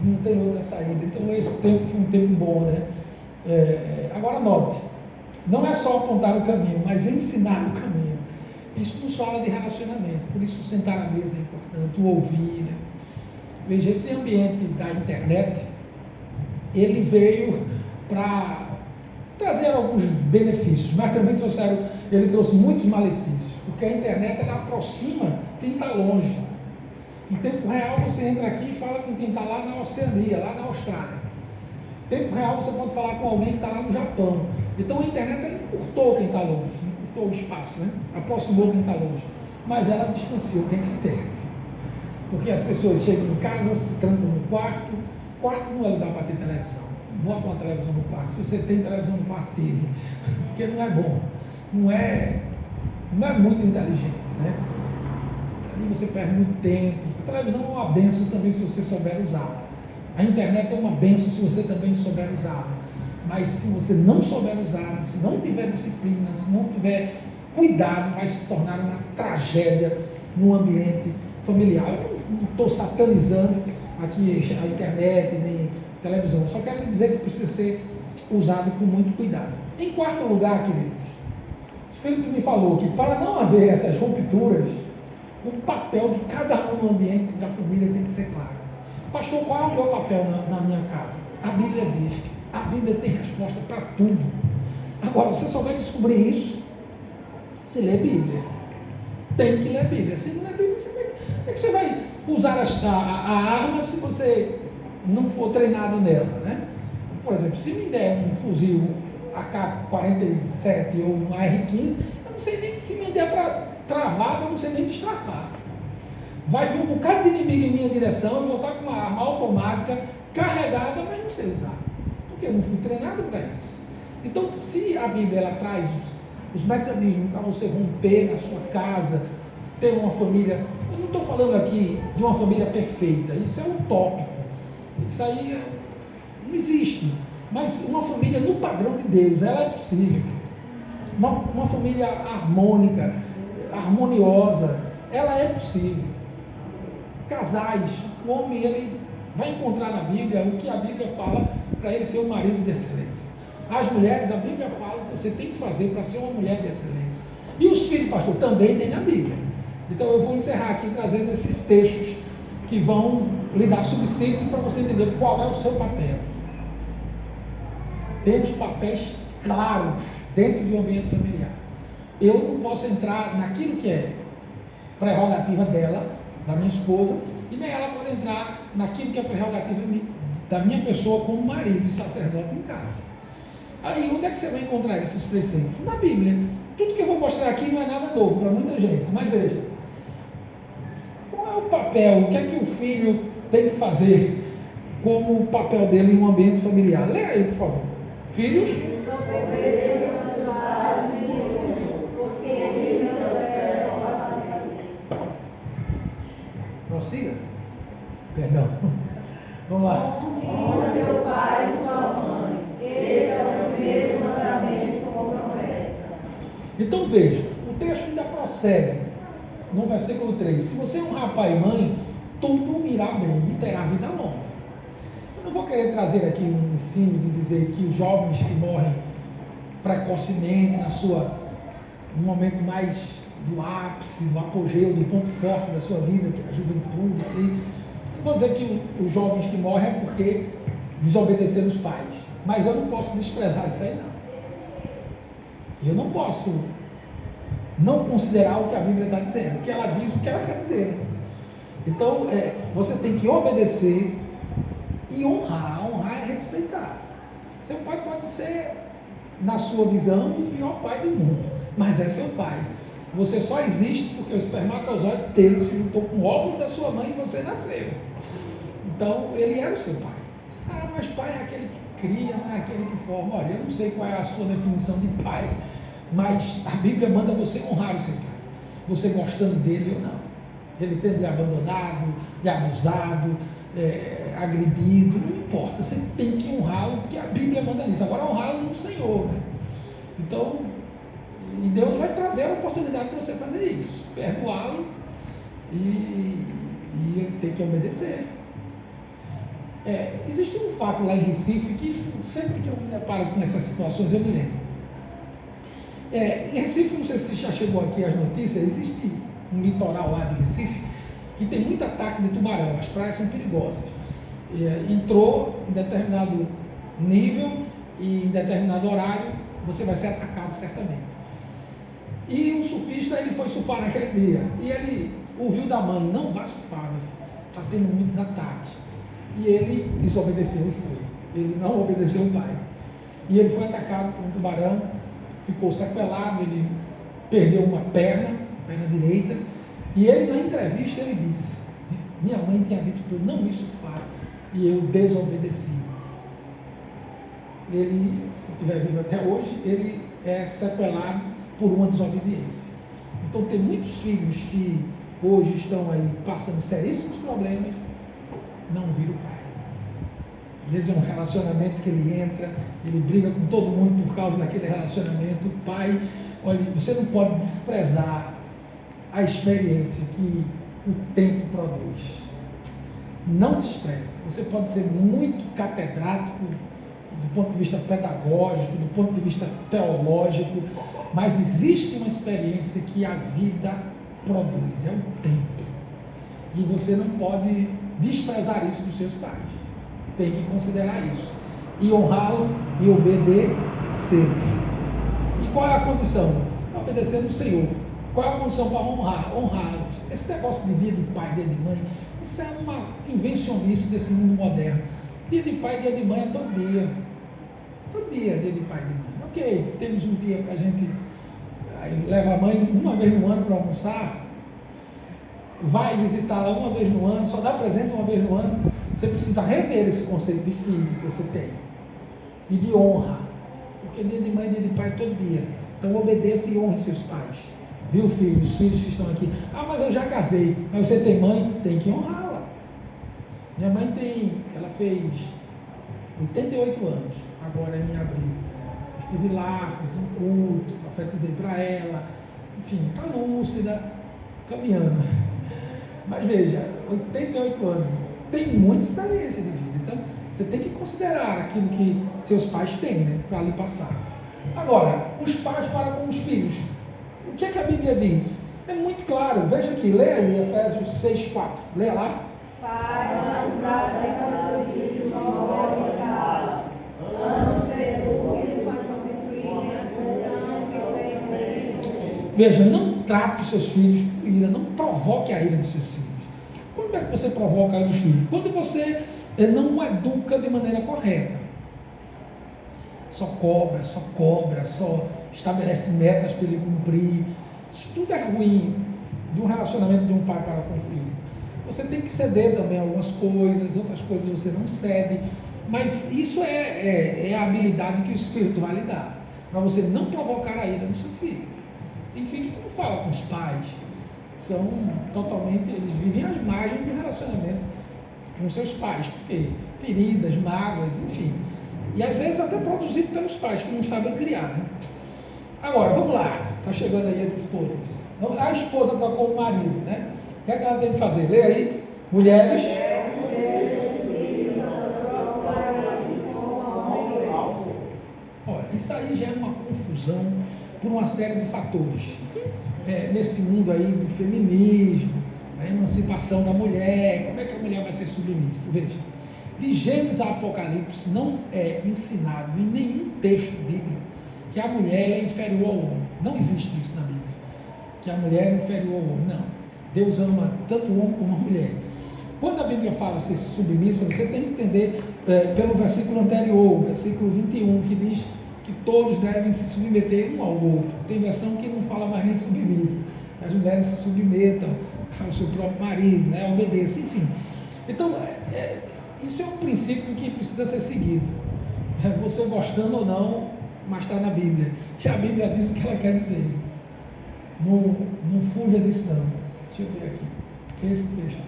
Não tem outra saída. Então, esse tempo foi um tempo bom, né? Agora, note, não é só apontar o caminho, mas ensinar o caminho. Isso nos fala de relacionamento, por isso sentar à mesa é importante, o ouvir, né? Veja, esse ambiente da internet, ele veio para trazer alguns benefícios, mas também ele trouxe muitos malefícios, porque a internet ela aproxima quem está longe. Em tempo real você entra aqui e fala com quem está lá na Oceania, lá na Austrália. Em tempo real você pode falar com alguém que está lá no Japão. Então a internet ela encurtou quem está longe, encurtou o espaço, né? Aproximou quem está longe, mas ela distanciou quem está perto. Porque as pessoas chegam em casa, se trancam no quarto. Quarto não é lugar para ter televisão. Bota uma televisão no quarto. Se você tem televisão no quarto, tire. Porque não é bom. Não é muito inteligente, né? Ali você perde muito tempo. A televisão é uma bênção também se você souber usá-la. A internet é uma bênção se você também souber usá-la. Mas se você não souber usá-la, se não tiver disciplina, se não tiver cuidado, vai se tornar uma tragédia no ambiente familiar. Eu não estou satanizando aqui a internet, nem televisão. Só quero lhe dizer que precisa ser usado com muito cuidado. Em quarto lugar, queridos, o Espírito me falou que para não haver essas rupturas, o papel de cada um no ambiente da família tem que ser claro. Pastor, qual é o meu papel na minha casa? A Bíblia diz. A Bíblia tem resposta para tudo. Agora, você só vai descobrir isso se ler Bíblia. Tem que ler Bíblia. Se não ler Bíblia, como é que você vai usar a arma se você não for treinado nela, né? Por exemplo, se me der um fuzil AK-47 ou um AR-15, eu não sei nem se me der para travado, eu não sei nem destravar. Vai vir um bocado de inimigo em minha direção, eu vou estar com uma arma automática carregada, mas não sei usar, porque eu não fui treinado para isso. Então, se a Bíblia ela traz os mecanismos para você romper na sua casa, ter uma família, eu não estou falando aqui de uma família perfeita, isso é utópico, isso aí não existe, mas uma família no padrão de Deus, ela é possível, uma família harmônica, harmoniosa, ela é possível. Casais, o homem ele vai encontrar na Bíblia o que a Bíblia fala para ele ser um marido de excelência. As mulheres, a Bíblia fala o que você tem que fazer para ser uma mulher de excelência. E os filhos, pastor, também tem na Bíblia. Então eu vou encerrar aqui trazendo esses textos que vão lhe dar subsídio para você entender qual é o seu papel. Temos papéis claros dentro de um ambiente familiar. Eu não posso entrar naquilo que é prerrogativa dela, da minha esposa, e nem ela pode entrar naquilo que é prerrogativa da minha pessoa como marido e sacerdote em casa. Aí, onde é que você vai encontrar esses preceitos? Na Bíblia. Tudo que eu vou mostrar aqui não é nada novo para muita gente, mas veja. Qual é o papel? O que é que o filho tem que fazer como o papel dele em um ambiente familiar? Leia aí, por favor. Filhos? Prossiga. Perdão. Vamos lá. Honra seu pai e sua mãe. Esse é o primeiro mandamento com promessa. Então veja, o texto ainda prossegue no versículo 3. Se você honrar pai e mãe, tudo irá bem e terá vida longa. Eu não vou querer trazer aqui um ensino de dizer que os jovens que morrem precocemente no momento mais do ápice, do apogeu, do ponto forte da sua vida, que é a juventude ali. Não vou dizer que os jovens que morrem é porque desobedeceram os pais, mas eu não posso desprezar isso aí não. Eu não posso não considerar o que a Bíblia está dizendo, que ela diz o que ela quer dizer. Então, você tem que obedecer e honrar. Honrar é respeitar. Seu pai pode ser, na sua visão, o pior pai do mundo, mas é seu pai. Você só existe porque o espermatozoide dele se juntou com o óvulo da sua mãe e você nasceu. Então, ele era o seu pai. Ah, mas pai é aquele que cria, não é aquele que forma. Olha, eu não sei qual é a sua definição de pai, mas a Bíblia manda você honrar o seu pai, você gostando dele ou não. Ele tendo lhe abandonado, lhe abusado, agredido, não importa, você tem que honrá-lo, porque a Bíblia manda isso. Agora honrá-lo no Senhor, né? Então, e Deus vai trazer a oportunidade de você fazer isso, perdoá-lo e ter que obedecer. Existe um fato lá em Recife que sempre que eu me deparo com essas situações eu me lembro. Em Recife, não sei se já chegou aqui as notícias, existe um litoral lá de Recife que tem muito ataque de tubarão, as praias são perigosas. Entrou em determinado nível e em determinado horário, você vai ser atacado certamente. E o surfista, ele foi surfar naquele dia, e ele ouviu da mãe, não vá surfar, está tendo muitos ataques. E ele desobedeceu e foi. Ele não obedeceu o pai. E ele foi atacado por um tubarão, ficou sequelado, ele perdeu uma perna direita, e ele na entrevista ele disse, minha mãe tinha dito para eu não ir surfar, e eu desobedeci. Ele, se estiver vivo até hoje, ele é sequelado por uma desobediência. Então tem muitos filhos que hoje estão aí passando seríssimos problemas, não viram o pai. Às vezes é um relacionamento que ele entra, ele briga com todo mundo por causa daquele relacionamento. O pai, olha, você não pode desprezar a experiência que o tempo produz. Não despreze. Você pode ser muito catedrático do ponto de vista pedagógico, do ponto de vista teológico, mas existe uma experiência que a vida produz, é o tempo. E você não pode desprezar isso dos seus pais. Tem que considerar isso. E honrá-lo e obedecer. E qual é a condição? Obedecer no Senhor. Qual é a condição para honrá-los? Esse negócio de dia de pai, dia de mãe, isso é uma invencionice desse mundo moderno. Dia de pai, dia de mãe é todo dia. Todo dia, dia de pai e de mãe. Ok, temos um dia para a gente leva a mãe uma vez no ano para almoçar, vai visitá-la uma vez no ano, só dá presente uma vez no ano. Você precisa rever esse conceito de filho que você tem e de honra, porque dia de mãe e dia de pai é todo dia. Então obedeça e honre seus pais, viu, filho? Os filhos que estão aqui, mas eu já casei. Mas você tem mãe, tem que honrá-la. Minha mãe ela fez 88 anos agora em abril. Estive lá, fiz um culto, profetizei para ela, enfim, está lúcida, caminhando. Mas veja, 88 anos, tem muita experiência de vida. Então, você tem que considerar aquilo que seus pais têm, né, para lhe passar. Agora, os pais para com os filhos. O que é que a Bíblia diz? É muito claro, veja aqui, leia aí Efésios 6:4. Leia lá. Para tratem seus filhos de modo eficaz, eduquem para disciplina, veja, não trate os seus filhos com ira, não provoque a ira dos seus filhos. Quando é que você provoca a ira dos filhos? Quando você não o educa de maneira correta. Só cobra, só estabelece metas para ele cumprir. Isso tudo é ruim de um relacionamento de um pai para com o filho. Você tem que ceder também algumas coisas, outras coisas você não cede, mas isso é a habilidade que o Espírito vai lhe dar, para você não provocar a ira no seu filho. Tem filhos que não falam com os pais, são totalmente, eles vivem às margens do relacionamento com seus pais, porque feridas, mágoas, enfim, e às vezes até produzido pelos pais que não sabem criar, né? Agora, vamos lá, está chegando aí as esposas. A esposa procura o marido, né? O que é que ela tem que fazer? Lê aí, mulheres. Olha, isso aí já é uma confusão por uma série de fatores. Nesse mundo aí do feminismo, a emancipação da mulher, como é que a mulher vai ser submissa? Veja, de Gênesis a Apocalipse não é ensinado em nenhum texto bíblico que a mulher é inferior ao homem. Não existe isso na Bíblia, que a mulher é inferior ao homem, não. Deus ama tanto o homem como a mulher. Quando a Bíblia fala ser submissa, você tem que entender pelo versículo anterior, o versículo 21, que diz que todos devem se submeter um ao outro. Tem versão que não fala mais nem submissa. As mulheres se submetam ao seu próprio marido, né? Obedeçam, enfim. Então, isso é um princípio que precisa ser seguido. Você gostando ou não, mas está na Bíblia. E a Bíblia diz o que ela quer dizer. Não fuja disso não. Deixa eu ver aqui. Esse texto.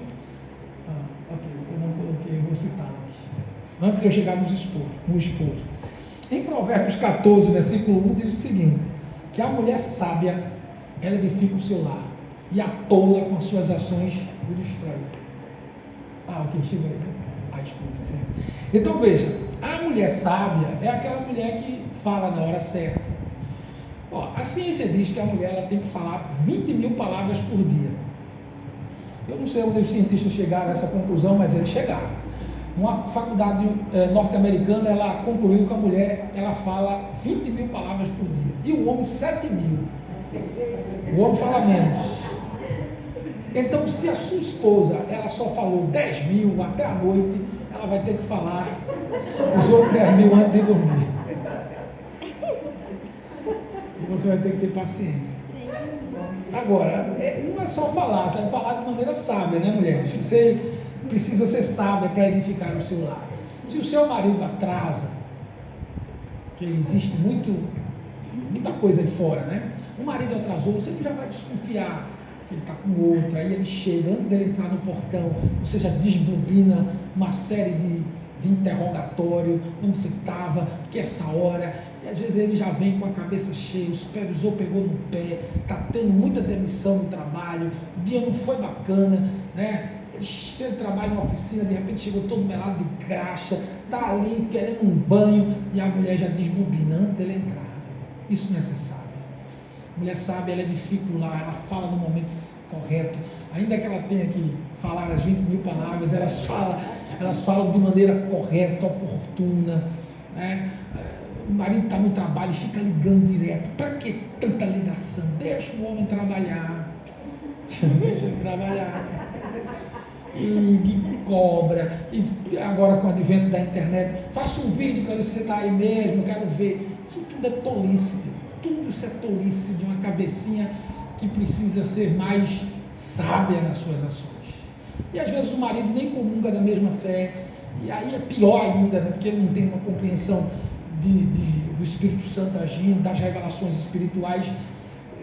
Ok, eu não coloquei, eu vou citar aqui. Antes de eu chegar no esposo. Em Provérbios 14, versículo 1, diz o seguinte: que a mulher sábia, ela edifica o seu lar, e a tola com as suas ações o destrói. Ok, chega aí, né? A esposa, certo? Então veja, a mulher sábia é aquela mulher que fala na hora certa. A ciência diz que a mulher ela tem que falar 20 mil palavras por dia. Eu não sei onde os cientistas chegaram a essa conclusão, mas eles chegaram. Uma faculdade norte-americana, ela concluiu que a mulher ela fala 20 mil palavras por dia. E o homem 7 mil. O homem fala menos. Então, se a sua esposa ela só falou 10 mil até a noite, ela vai ter que falar os outros 10 mil antes de dormir. E você vai ter que ter paciência. Agora, não é só falar, você vai falar de maneira sábia, né, mulheres? Você precisa ser sábia para edificar o seu lar. Se o seu marido atrasa, que existe muita coisa aí fora, né? O marido atrasou, você já vai desconfiar que ele está com outra, aí ele chega, antes dele entrar no portão, você já desbobina uma série de interrogatório, onde você estava, que essa hora. E às vezes ele já vem com a cabeça cheia, o supervisor pegou no pé, está tendo muita demissão no trabalho, o dia não foi bacana, né? Ele trabalha na oficina, de repente chegou todo melado de graxa, está ali querendo um banho, e a mulher já desbobina antes dele entrar. Isso não é ser sábio. A mulher sábia, ela edifica o lar, ela fala no momento correto. Ainda que ela tenha que falar as 20 mil palavras, elas falam de maneira correta, oportuna, né? O marido está no trabalho e fica ligando direto. Para que tanta ligação? Deixa o homem trabalhar. Deixa ele trabalhar. E cobra. E agora com o advento da internet, faça um vídeo para você estar aí mesmo, eu quero ver. Isso tudo é tolice. Tudo isso é tolice de uma cabecinha que precisa ser mais sábia nas suas ações. E às vezes o marido nem comunga da mesma fé. E aí é pior ainda, né? Porque ele não tem uma compreensão do Espírito Santo agindo, das revelações espirituais.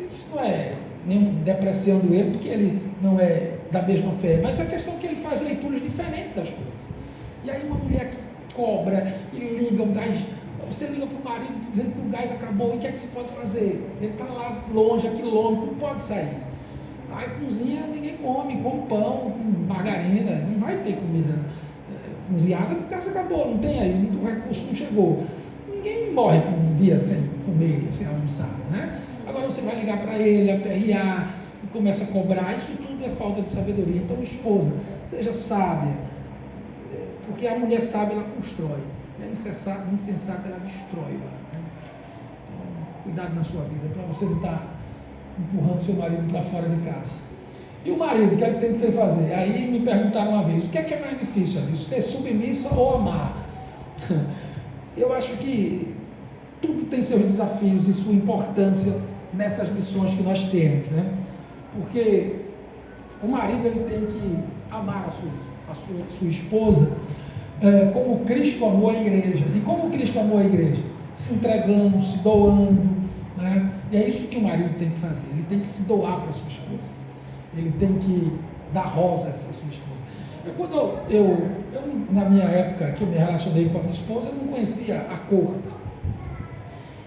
Isso não é nem depreciando ele, porque ele não é da mesma fé, mas a questão é que ele faz leituras diferentes das coisas. E aí uma mulher que cobra e liga o gás, você liga para o marido dizendo que o gás acabou, e o que é que você pode fazer? Ele está lá longe, a quilômetro, não pode sair. Aí cozinha, ninguém come pão com margarina, não vai ter comida cozinhada porque o gás acabou, não tem aí, o recurso não chegou. Ninguém morre por um dia sem comer, sem almoçar, né? Agora você vai ligar para ele, aperrear, e começa a cobrar. Isso tudo é falta de sabedoria. Então, esposa, seja sábia, porque a mulher sábia, ela constrói, e a insensata, ela destrói. Né? Então, cuidado na sua vida, para você não estar empurrando seu marido para fora de casa. E o marido, o que é que tem que fazer? Aí me perguntaram uma vez, o que é mais difícil, ser submissa ou amar? Eu acho que tudo tem seus desafios e sua importância nessas missões que nós temos, né? Porque o marido, ele tem que amar a sua esposa como Cristo amou a igreja. E como Cristo amou a igreja? Se entregando, se doando, né? E é isso que o marido tem que fazer. Ele tem que se doar para a sua esposa. Ele tem que dar rosas à sua esposa. Na minha época que eu me relacionei com a minha esposa, eu não conhecia a cor.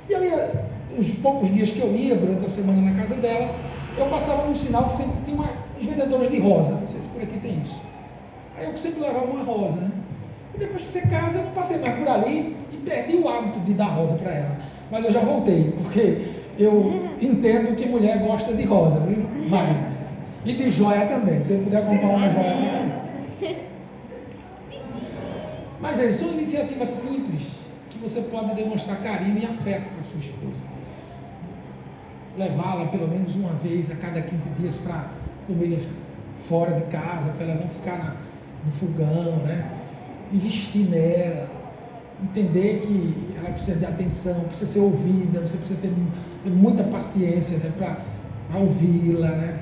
E eu ia, os poucos dias que eu ia durante a semana na casa dela, eu passava num sinal que sempre tinha uns vendedores de rosa. Não sei se por aqui tem isso. Aí eu sempre levava uma rosa, né? E depois que você casa, eu não passei mais por ali e perdi o hábito de dar rosa para ela. Mas eu já voltei, porque eu entendo que mulher gosta de rosa, viu? Maridos. E de joia também. Se você puder comprar uma joia para ela. Mas veja, são iniciativas simples que você pode demonstrar carinho e afeto para a sua esposa. Levá-la pelo menos uma vez a cada 15 dias para comer fora de casa, para ela não ficar no fogão, né? Investir nela, entender que ela precisa de atenção, precisa ser ouvida, você precisa ter muita paciência, né, para ouvi-la, né?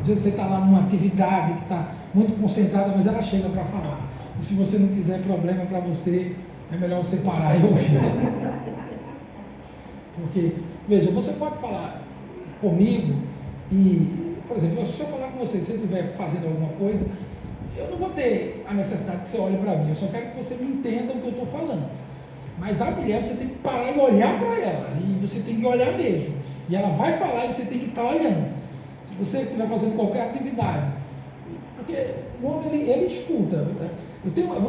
Às vezes você está lá numa atividade que está muito concentrada, mas ela chega para falar. E se você não quiser problema para você, é melhor você parar e ouvir. Porque, veja, você pode falar comigo e, por exemplo, se eu falar com você, se eu estiver fazendo alguma coisa, eu não vou ter a necessidade que você olhe para mim, eu só quero que você me entenda o que eu estou falando. Mas a mulher, você tem que parar e olhar para ela, e você tem que olhar mesmo. E ela vai falar e você tem que estar olhando. Se você estiver fazendo qualquer atividade, porque o homem, ele escuta, né?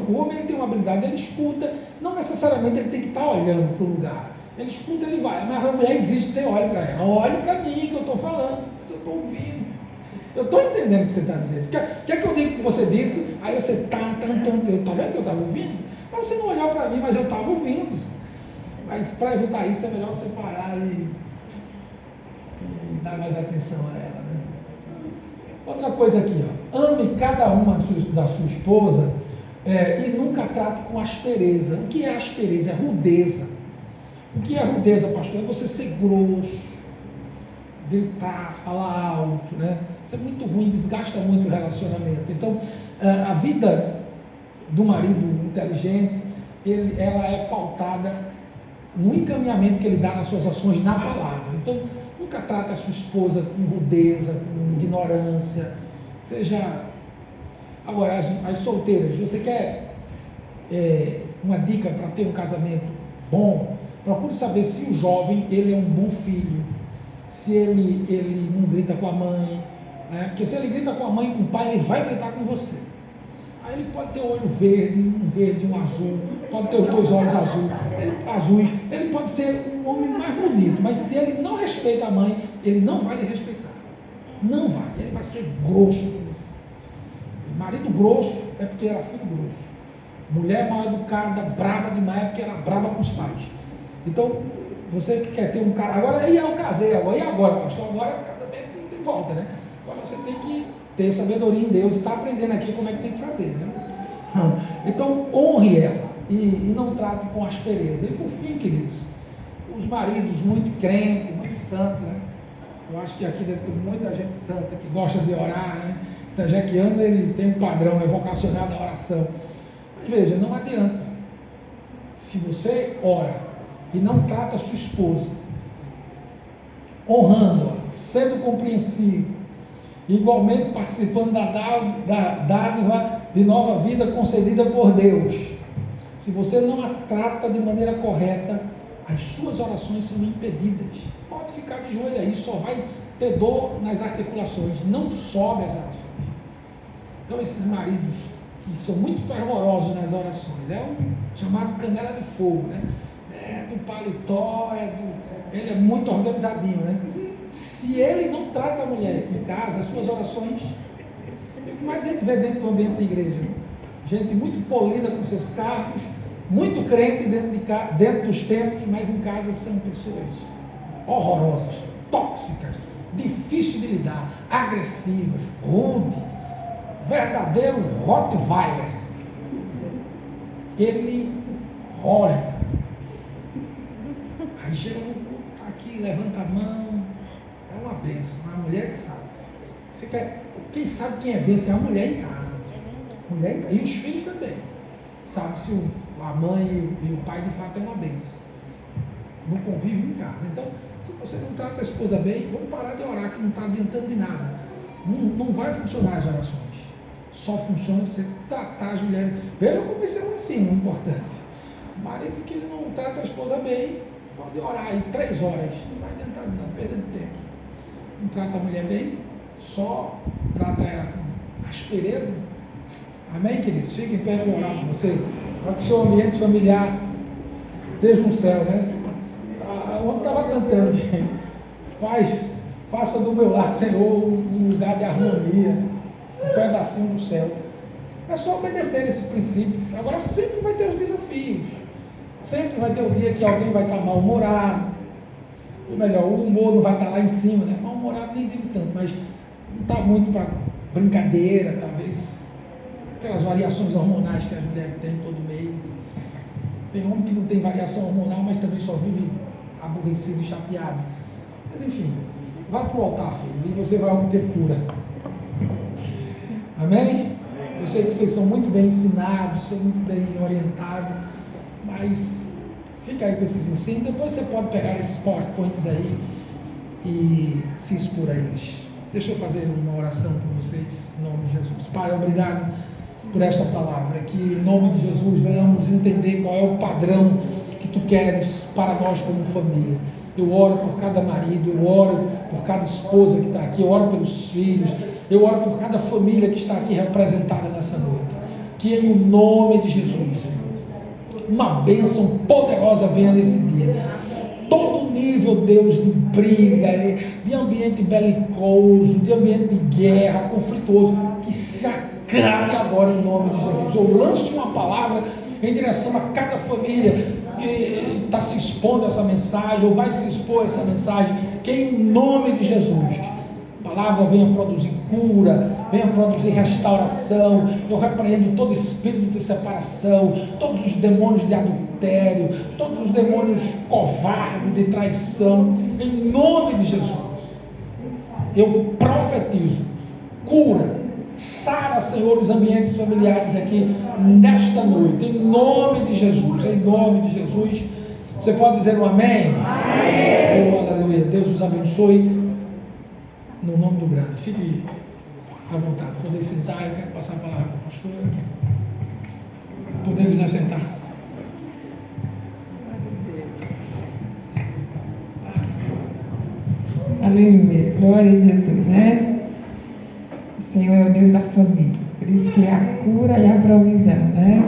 O homem, ele tem uma habilidade, ele escuta, não necessariamente ele tem que estar olhando para o lugar. Ele escuta, ele vai, mas a mulher existe, você olha para ela, olhe para mim que eu estou falando, eu estou ouvindo, eu estou entendendo o que você está dizendo. Quer que eu diga o que você disse? Aí você está vendo que eu estava ouvindo? Mas você não olhar para mim, mas eu estava ouvindo. Mas para evitar isso é melhor você parar e dar mais atenção a ela, né? Outra coisa aqui, ó, ame cada uma da sua esposa e nunca trate com aspereza. O que é aspereza? É rudeza. O que é rudeza, pastor? É você ser grosso, gritar, falar alto, né? Isso é muito ruim, desgasta muito o relacionamento. Então, a vida do marido inteligente, ela é pautada no encaminhamento que ele dá nas suas ações na palavra. Então, nunca trate a sua esposa com rudeza, com ignorância. Seja... Agora, as solteiras, você quer uma dica para ter um casamento bom? Procure saber se o jovem, ele é um bom filho, se ele não grita com a mãe, né? Porque se ele grita com a mãe e com o pai, ele vai gritar com você. Aí Ele pode ter olho verde, e um azul, pode ter os dois olhos azuis, ele pode ser o homem mais bonito, mas se ele não respeita a mãe, ele não vai lhe respeitar. Não vai, ele vai ser grosso com você. E marido grosso é porque era filho grosso. Mulher mal educada, braba demais, é porque era braba com os pais. Então, você que quer ter um cara, agora, e eu casei agora, e agora, pastor? Agora o casamento não tem volta, né? Agora você tem que ter sabedoria em Deus e está aprendendo aqui como é que tem que fazer, né? Então, honre ela e não trate com aspereza. E por fim, queridos, os maridos muito crentes, muito santos, né? Eu acho que aqui deve ter muita gente santa que gosta de orar, né? São Jequiano, ele tem um padrão, é vocacionado à oração. Mas veja, não adianta. Se você ora e não trata a sua esposa, honrando-a, sendo compreensivo, igualmente participando da dádiva de nova vida concedida por Deus, se você não a trata de maneira correta, as suas orações são impedidas. Pode ficar de joelho aí, só vai ter dor nas articulações, não sobe as orações. Então esses maridos que são muito fervorosos nas orações, é o chamado canela de fogo, né? É do paletó, ele é muito organizadinho, né? Se ele não trata a mulher em casa, as suas orações, é o que mais a gente vê dentro do ambiente da igreja, né? Gente muito polida com seus cargos, muito crente dentro dos templos, mas em casa são pessoas horrorosas, tóxicas, difíceis de lidar, agressivas, rude, verdadeiro Rottweiler. Ele rosna. Aí chega no culto, tá aqui, levanta a mão, é uma bênção, a mulher que sabe. Quem sabe quem é bênção é a mulher em casa. E os filhos também. Sabe se a mãe e o pai de fato é uma bênção. No convívio em casa. Então, se você não trata a esposa bem, vamos parar de orar, que não está adiantando de nada. Não vai funcionar as orações. Só funciona se você tratar as mulheres. Veja como isso é um ensino importante. O marido que não trata a esposa bem, pode orar aí 3 horas. Não vai adiantar nada, perdendo tempo. Não trata a mulher bem, só trata ela com aspereza. Amém, queridos? Fiquem em pé para orar por você. Para que o seu ambiente familiar seja um céu, né? Ontem estava cantando, faça do meu lar, Senhor, um lugar de harmonia, um pedacinho do céu. É só obedecer esse princípio. Agora sempre vai ter os desafios. Sempre vai ter o dia que alguém vai estar mal-humorado. Ou melhor, o humor não vai estar lá em cima, né? Mal-humorado nem digo tanto, mas não está muito para brincadeira, talvez. Aquelas variações hormonais que as mulheres têm todo mês. Tem homem que não tem variação hormonal, mas também só vive aborrecido e chateado. Mas enfim, vá para o altar, filho, e você vai obter cura. Amém? Eu sei que vocês são muito bem ensinados, são muito bem orientados, mas fica aí com esses ensinos. Depois você pode pegar esses PowerPoints aí e se expor a eles. Deixa eu fazer uma oração por vocês, em nome de Jesus. Pai, obrigado por esta palavra, que em nome de Jesus venhamos entender qual é o padrão que tu queres para nós como família. Eu oro por cada marido, eu oro por cada esposa que está aqui, eu oro pelos filhos, eu oro por cada família que está aqui representada nessa noite. Que em nome de Jesus, Senhor, uma bênção poderosa venha nesse dia. Todo nível, Deus, de briga, de ambiente belicoso, de ambiente de guerra, conflituoso, que se acabe agora em nome de Jesus. Eu lanço uma palavra em direção a cada família que está se expondo a essa mensagem, ou vai se expor a essa mensagem, que em nome de Jesus a palavra venha produzir cura, venha produzir restauração. Eu repreendo todo espírito de separação, todos os demônios de adultério, todos os demônios covardes de traição, em nome de Jesus. Eu profetizo cura, sara, Senhor, os ambientes familiares aqui nesta noite, em nome de Jesus, em nome de Jesus. Você pode dizer um amém? Amém. Oh, aleluia. Deus os abençoe no nome do grande. Fique à vontade, poder sentar. Eu quero passar a palavra para a pastora. Podemos assentar. Aleluia, glória a Jesus, né? O Senhor é o Deus da família. Por isso que é a cura e a provisão, né?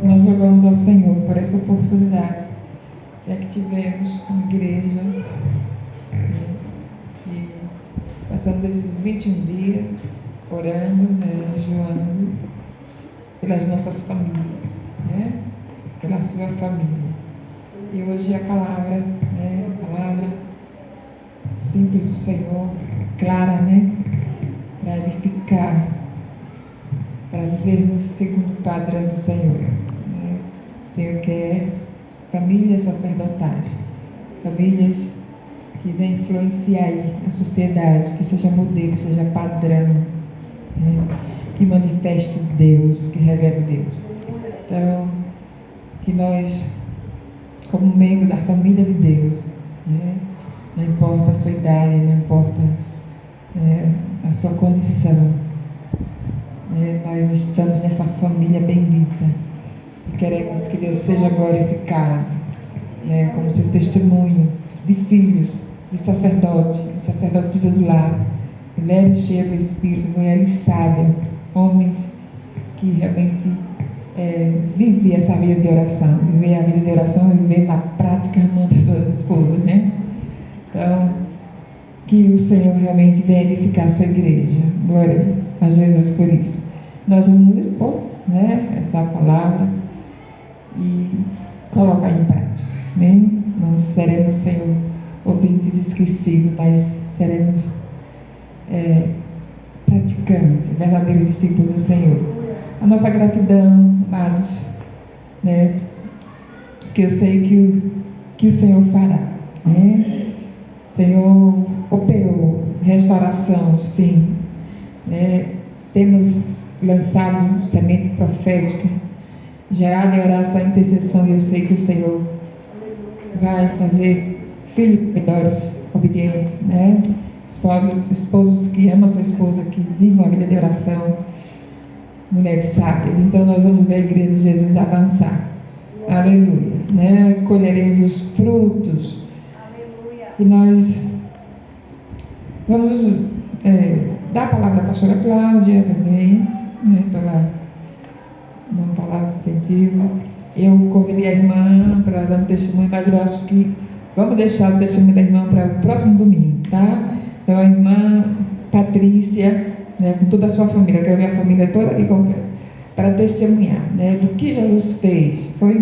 Nós louvamos ao Senhor por essa oportunidade que tivemos como igreja e passamos esses 21 dias orando, né, jejuando pelas nossas famílias, né? Pela sua família. E hoje a palavra, né? A palavra simples do Senhor, clara, né? Para edificar, para vivermos segundo o padrão do Senhor, né? O Senhor quer famílias sacerdotais, famílias que venham influenciar aí a sociedade, que seja modelo, seja padrão, né? Que manifeste Deus, que revele Deus. Então, que nós, como membro da família de Deus, né? Não importa a sua idade, não importa a sua condição, nós estamos nessa família bendita e queremos que Deus seja glorificado, né? Como seu testemunho de filhos, de sacerdotisa do lar, mulheres cheias do Espírito, mulheres sábias, homens que realmente vivem essa vida de oração, viver a vida de oração e viver na prática amando as suas esposas, né? Então, que o Senhor realmente venha edificar a sua igreja. Glória a Jesus por isso. Nós vamos expor, né, essa palavra e colocar em prática. Amém? Não seremos, Senhor, ouvintes esquecidos, mas seremos praticantes, verdadeiros discípulos do Senhor. A nossa gratidão, amados, né, que eu sei que o Senhor fará, né? O Senhor operou restauração, sim, né? Temos lançado semente profética, gerado em oração e intercessão, e eu sei que o Senhor vai fazer filhos melhores, obedientes, né? Esposos que amam a sua esposa, que vivem uma vida de oração, mulheres sábias. Então nós vamos ver a igreja de Jesus avançar. Aleluia, né? Colheremos os frutos. Aleluia. E nós vamos dar a palavra à pastora Cláudia também, né? Para uma palavra de incentivo. Eu convidei a irmã para dar um testemunho, mas eu acho que vamos deixar o testemunho da irmã para o próximo domingo, tá? Então a irmã Patrícia, né, com toda a sua família, eu quero ver a família toda aqui completa, para testemunhar, né, do que Jesus fez. Foi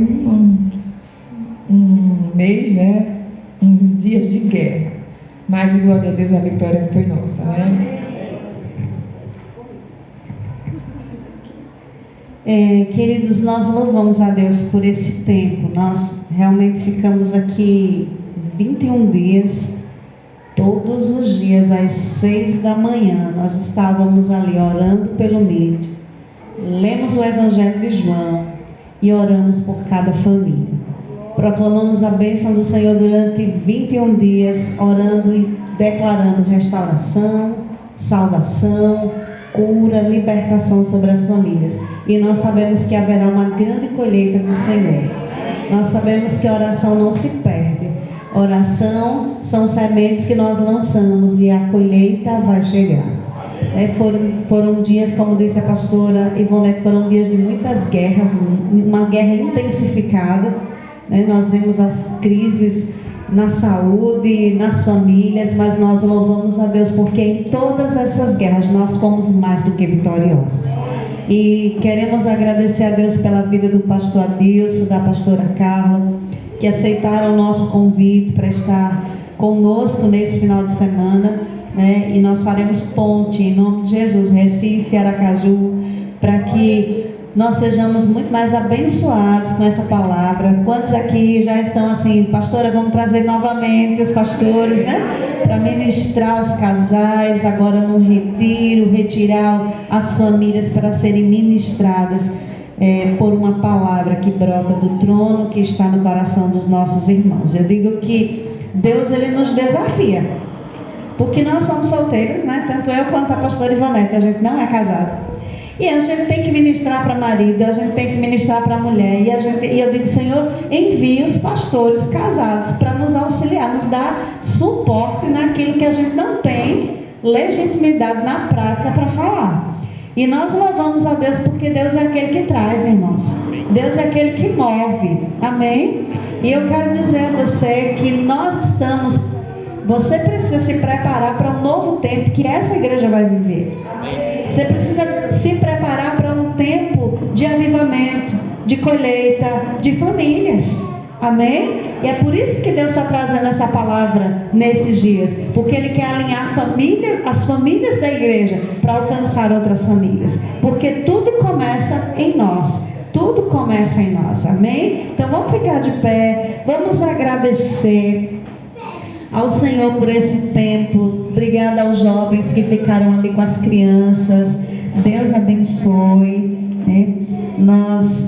um mês, né, uns dias de guerra, mas glória a Deus, a vitória foi nossa, né? Queridos, nós louvamos a Deus por esse tempo. Nós realmente ficamos aqui 21 dias, todos os dias às 6 da manhã. Nós estávamos ali orando pelo Meet, lemos o Evangelho de João e oramos por cada família. Proclamamos a bênção do Senhor durante 21 dias, orando e declarando restauração, salvação, cura, libertação sobre as famílias. E nós sabemos que haverá uma grande colheita do Senhor. Nós sabemos que a oração não se perde. Oração são sementes que nós lançamos e a colheita vai chegar. Foram dias, como disse a pastora Ivonete, foram dias de muitas guerras, uma guerra intensificada. Nós vimos as crises na saúde, nas famílias, mas nós louvamos a Deus porque em todas essas guerras nós fomos mais do que vitoriosos. E queremos agradecer a Deus pela vida do pastor Adilson, da pastora Carla, que aceitaram o nosso convite para estar conosco nesse final de semana, né? E nós faremos ponte em nome de Jesus, Recife, Aracaju, para que nós sejamos muito mais abençoados com essa palavra. Quantos aqui já estão assim, pastora, vamos trazer novamente os pastores, né? Para ministrar os casais, agora no retiro, retirar as famílias para serem ministradas por uma palavra que brota do trono, que está no coração dos nossos irmãos. Eu digo que Deus, Ele nos desafia, porque nós somos solteiros, né? Tanto eu quanto a pastora Ivonete, a gente não é casado. E a gente tem que ministrar para marido, a gente tem que ministrar para mulher. E eu digo, Senhor, envia os pastores casados para nos auxiliar, nos dar suporte naquilo que a gente não tem legitimidade na prática para falar. E nós louvamos a Deus porque Deus é aquele que traz, irmãos. Deus é aquele que move. Amém? E eu quero dizer a você que nós estamos... Você precisa se preparar para um novo tempo que essa igreja vai viver. Você precisa se preparar para um tempo de avivamento, de colheita, de famílias. Amém? E é por isso que Deus está trazendo essa palavra nesses dias. Porque Ele quer alinhar as famílias da igreja para alcançar outras famílias. Porque tudo começa em nós. Tudo começa em nós. Amém? Então vamos ficar de pé. Vamos agradecer ao Senhor por esse tempo. Obrigada aos jovens que ficaram ali com as crianças. Deus abençoe, né? Nós